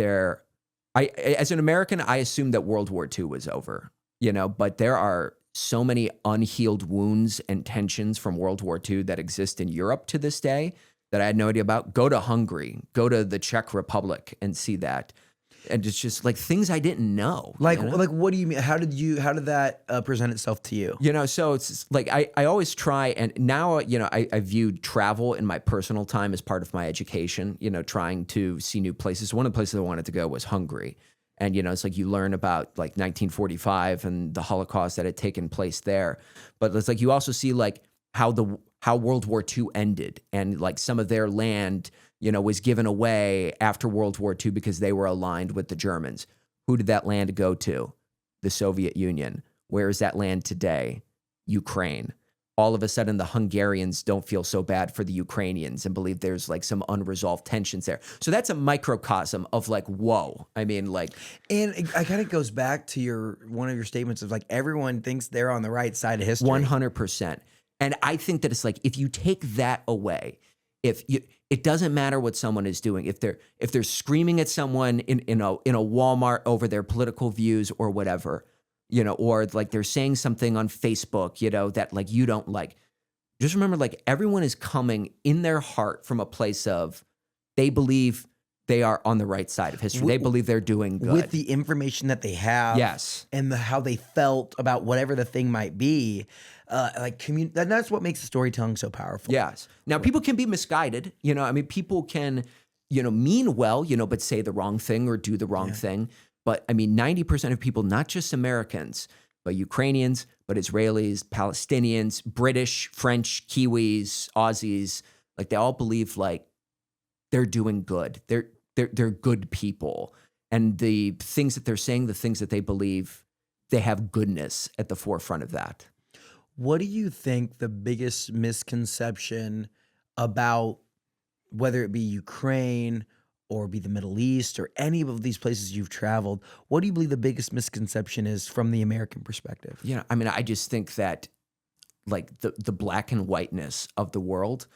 as an American, I assumed that World War II was over, but there are so many unhealed wounds and tensions from World War II that exist in Europe to this day that I had no idea about. Go to Hungary, go to the Czech Republic and see that. And it's just like things I didn't know. Like what do you mean? How did that present itself to you? So it's like I always try, and now I viewed travel in my personal time as part of my education. Trying to see new places. One of the places I wanted to go was Hungary, and it's like you learn about like 1945 and the Holocaust that had taken place there. But it's like you also see like how how World War II ended, and like some of their land, was given away after World War II because they were aligned with the Germans. Who did that land go to? The Soviet Union. Where is that land today? Ukraine. All of a sudden, the Hungarians don't feel so bad for the Ukrainians and believe there's like some unresolved tensions there. So that's a microcosm of like, whoa. I mean, like, and it kind of goes back to one of your statements of like everyone thinks they're on the right side of history. 100%. And I think that it's like if you take that away, it doesn't matter what someone is doing. If they're screaming at someone in a Walmart over their political views or whatever, or like they're saying something on Facebook, that like you don't like. Just remember, like everyone is coming in their heart from a place of they believe they are on the right side of history. They believe they're doing good. With the information that they have. Yes. And how they felt about whatever the thing might be. That's what makes the storytelling so powerful. Yes. Now, people can be misguided. People can, mean well, but say the wrong thing or do the wrong thing. But 90% of people, not just Americans, but Ukrainians, but Israelis, Palestinians, British, French, Kiwis, Aussies, like they all believe like they're doing good. They're good people. And the things that they're saying, the things that they believe, they have goodness at the forefront of that. What do you think the biggest misconception about whether it be Ukraine or be the Middle East or any of these places you've traveled, what do you believe the biggest misconception is from the American perspective? I just think that like the black and whiteness of the world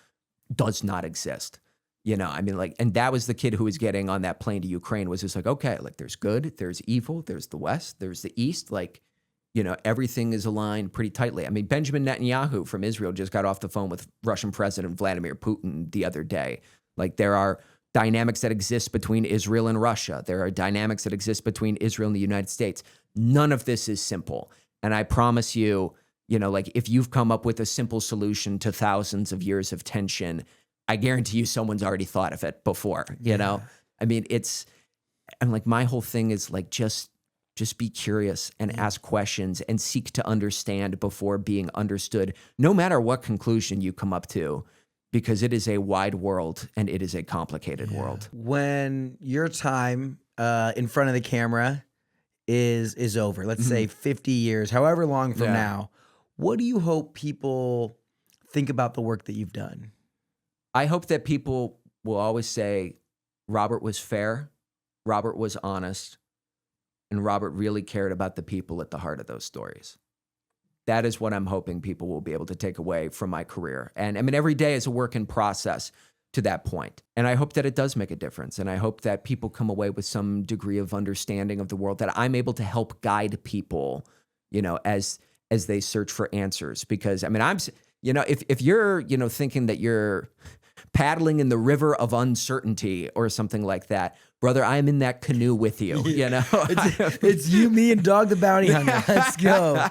does not exist. And that was the kid who was getting on that plane to Ukraine was just like, okay, like there's good, there's evil, there's the West, there's the East, like, everything is aligned pretty tightly. Benjamin Netanyahu from Israel just got off the phone with Russian President Vladimir Putin the other day. Like there are dynamics that exist between Israel and Russia. There are dynamics that exist between Israel and the United States. None of this is simple. And I promise you, like if you've come up with a simple solution to thousands of years of tension, I guarantee you someone's already thought of it before, I'm like, my whole thing is like, just be curious and ask questions and seek to understand before being understood, no matter what conclusion you come up to. Because it is a wide world and it is a complicated world. When your time in front of the camera is over, let's say 50 years, however long from now, what do you hope people think about the work that you've done? I hope that people will always say, Robert was fair, Robert was honest, and Robert really cared about the people at the heart of those stories. That is what I'm hoping people will be able to take away from my career. And every day is a work in process to that point. And I hope that it does make a difference. And I hope that people come away with some degree of understanding of the world, that I'm able to help guide people, as they search for answers. Because if you're, thinking that you're paddling in the river of uncertainty or something like that, brother, I'm in that canoe with you, It's you, me, and Dog the Bounty Hunter. Let's go.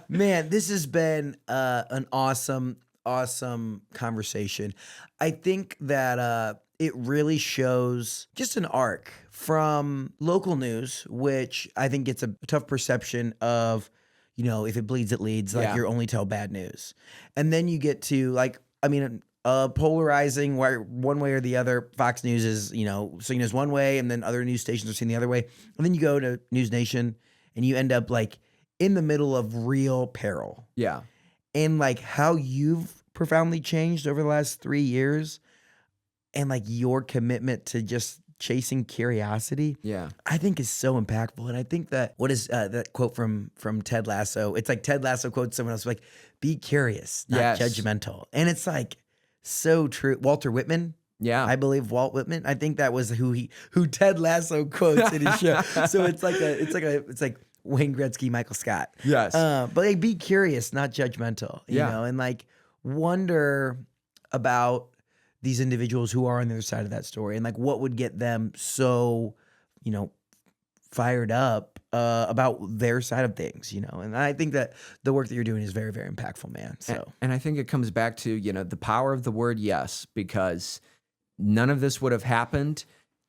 Man, this has been an awesome conversation. I think that it really shows just an arc from local news, which I think gets a tough perception of, if it bleeds, it leads, like you only tell bad news. And then you get to polarizing where one way or the other. Fox News is, seen as one way, and then other news stations are seen the other way. And then you go to NewsNation and you end up like in the middle of real peril. Yeah. And like how you've profoundly changed over the last 3 years and like your commitment to just chasing curiosity, I think is so impactful. And I think that what is that quote from Ted Lasso? It's like Ted Lasso quotes someone else like, be curious, not judgmental. And it's like, so true. Walter Whitman. Yeah. I believe Walt Whitman. I think that was who Ted Lasso quotes in his show. So it's like Wayne Gretzky, Michael Scott. Yes. But like, be curious, not judgmental, you know, and like wonder about these individuals who are on the other side of that story and like what would get them so, fired up about their side of things, and I think that the work that you're doing is very, very impactful, man. So, and I think it comes back to, the power of the word yes, because none of this would have happened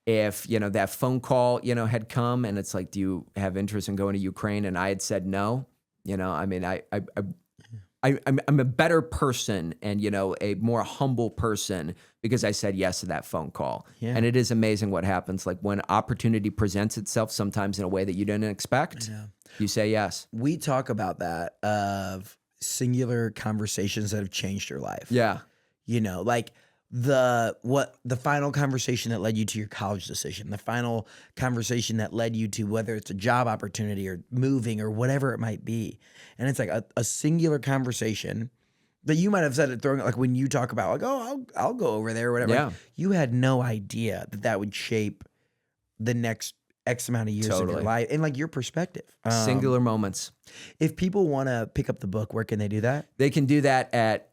if, that phone call, had come and it's like, do you have interest in going to Ukraine? And I had said no, I I'm a better person and, a more humble person because I said yes to that phone call. Yeah. And it is amazing what happens. Like when opportunity presents itself sometimes in a way that you didn't expect, you say yes. We talk about that of singular conversations that have changed your life. Yeah. Like the final conversation that led you to your college decision, the final conversation that led you to whether it's a job opportunity or moving or whatever it might be. And it's like a singular conversation that you might have said it throwing, like when you talk about like, oh, I'll go over there or whatever. Yeah. Like, you had no idea that would shape the next X amount of years of your life and like your perspective. Singular moments. If people want to pick up the book, where can they do that? They can do that at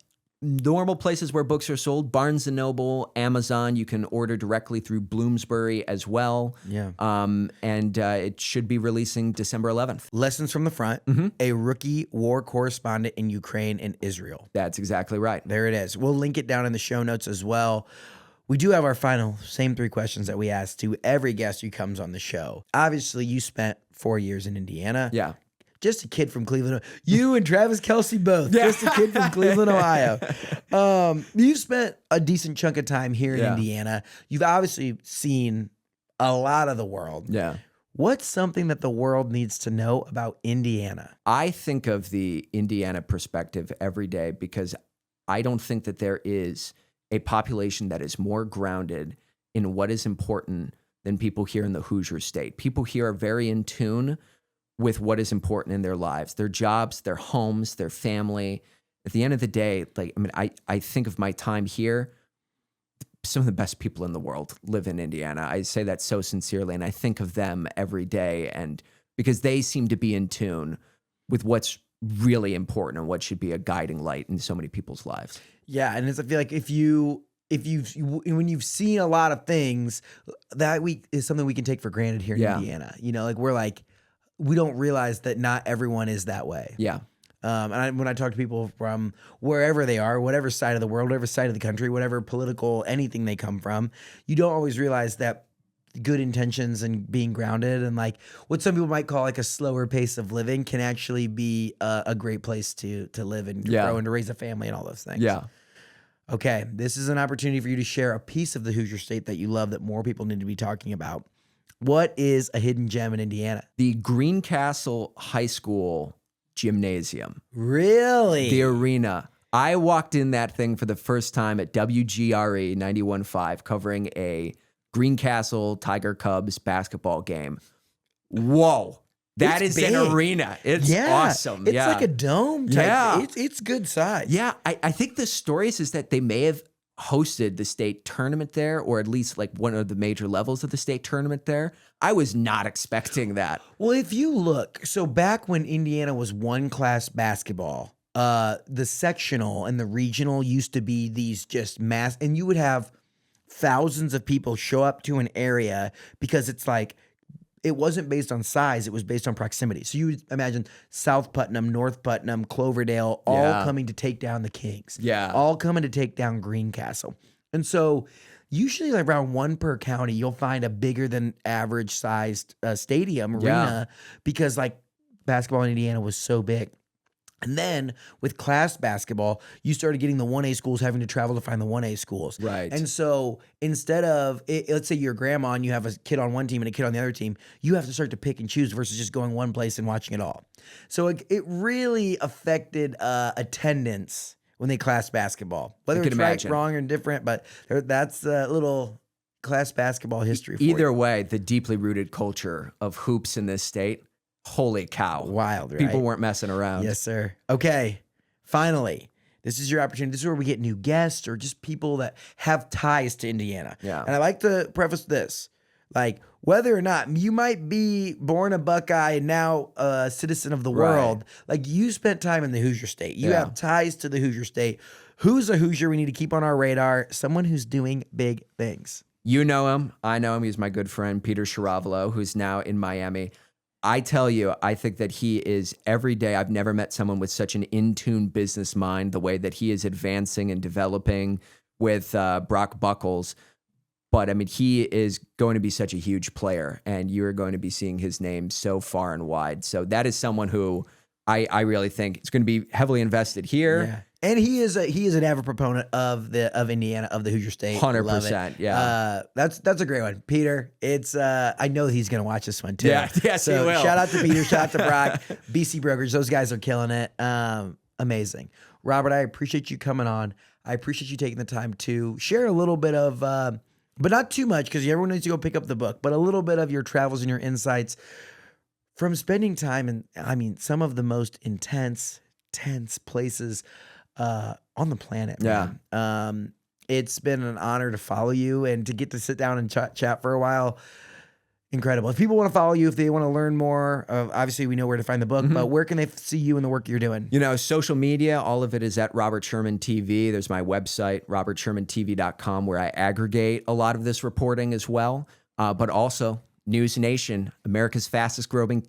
normal places where books are sold, Barnes & Noble, Amazon. You can order directly through Bloomsbury as well. Yeah. And it should be releasing December 11th. Lessons from the Front, a rookie war correspondent in Ukraine and Israel. That's exactly right. There it is. We'll link it down in the show notes as well. We do have our final same 3 questions that we ask to every guest who comes on the show. Obviously, you spent 4 years in Indiana. Yeah. Just a kid from Cleveland. You and Travis Kelce both. Just a kid from Cleveland, Ohio. You've spent a decent chunk of time here in Indiana. You've obviously seen a lot of the world. Yeah. What's something that the world needs to know about Indiana? I think of the Indiana perspective every day because I don't think that there is a population that is more grounded in what is important than people here in the Hoosier State. People here are very in tune with what is important in their lives, their jobs, their homes, their family. At the end of the day, I think of my time here, some of the best people in the world live in Indiana. I say that so sincerely, and I think of them every day, and because they seem to be in tune with what's really important and what should be a guiding light in so many people's lives. Yeah, and I feel like when you've seen a lot of things, that is something we can take for granted here in Indiana. We don't realize that not everyone is that way. Yeah. When I talk to people from wherever they are, whatever side of the world, whatever side of the country, whatever political, anything they come from, you don't always realize that good intentions and being grounded and like what some people might call like a slower pace of living can actually be a great place to live and grow and to raise a family and all those things. Yeah. Okay, this is an opportunity for you to share a piece of the Hoosier State that you love that more people need to be talking about. What is a hidden gem in Indiana? The Greencastle High School gymnasium. Really? The arena. I walked in that thing for the first time at WGRE 91.5 covering a Greencastle Tiger Cubs basketball game. Whoa. That is an arena. It's awesome. It's like a dome type. Yeah. It's good size. Yeah. I think the stories is that they may have hosted the state tournament there, or at least like one of the major levels of the state tournament there. I was not expecting that. Well, if you look, so back when Indiana was one class basketball, the sectional and the regional used to be these just mass, and you would have thousands of people show up to an area because it's like, it wasn't based on size, it was based on proximity. So you would imagine South Putnam, North Putnam, Cloverdale, all coming to take down the Kings. Yeah. All coming to take down Greencastle. And so usually like around one per county, you'll find a bigger than average sized stadium arena because like basketball in Indiana was so big. And then with class basketball, you started getting the 1A schools having to travel to find the 1A schools. Right. And so instead of, let's say you're grandma and you have a kid on one team and a kid on the other team, you have to start to pick and choose versus just going one place and watching it all. So it really affected attendance when they class basketball. Whether it's right, wrong, or indifferent, but that's a little class basketball history for Either you. way, the deeply rooted culture of hoops in this state, holy cow. Wild, right? People weren't messing around. Yes, sir. Okay, finally, this is your opportunity. This is where we get new guests or just people that have ties to Indiana. Yeah. And I like to preface this. Like, whether or not you might be born a Buckeye and now a citizen of the world, like you spent time in the Hoosier State. You have ties to the Hoosier State. Who's a Hoosier we need to keep on our radar? Someone who's doing big things. You know him. I know him. He's my good friend, Peter Chiaravalo, who's now in Miami. I tell you, I think that he is every day. I've never met someone with such an in-tune business mind, the way that he is advancing and developing with Brock Buckles. But I mean, he is going to be such a huge player, and you're going to be seeing his name so far and wide. So that is someone who I really think it's going to be heavily invested here. Yeah. And he is an avid proponent of Indiana, of the Hoosier State. 100%. Yeah. That's a great one, Peter. It's I know he's gonna watch this one too. Yeah. Yes, so he will. Shout out to Peter. Shout out to Brock. BC Brokerage. Those guys are killing it. Amazing. Robert, I appreciate you coming on. I appreciate you taking the time to share a little bit of, but not too much because everyone needs to go pick up the book. But a little bit of your travels and your insights from spending time in, I mean, some of the most tense places on the planet. Man. Yeah. It's been an honor to follow you and to get to sit down and chat for a while. Incredible. If people want to follow you, if they want to learn more, obviously we know where to find the book, but where can they see you and the work you're doing? Social media, all of it is at Robert Sherman TV. There's my website, robertshermantv.com, where I aggregate a lot of this reporting as well. But also NewsNation, America's fastest growing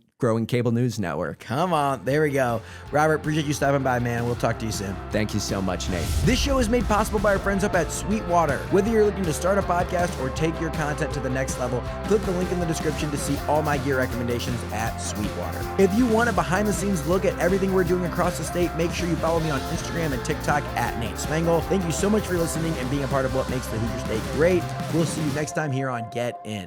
cable news network. Come on. There we go. Robert, appreciate you stopping by, man. We'll talk to you soon. Thank you so much, Nate. This show is made possible by our friends up at Sweetwater. Whether you're looking to start a podcast or take your content to the next level, click the link in the description to see all my gear recommendations at Sweetwater. If you want a behind-the-scenes look at everything we're doing across the state, make sure you follow me on Instagram and TikTok at Nate Spangle. Thank you so much for listening and being a part of what makes the Hoosier State great. We'll see you next time here on Get In.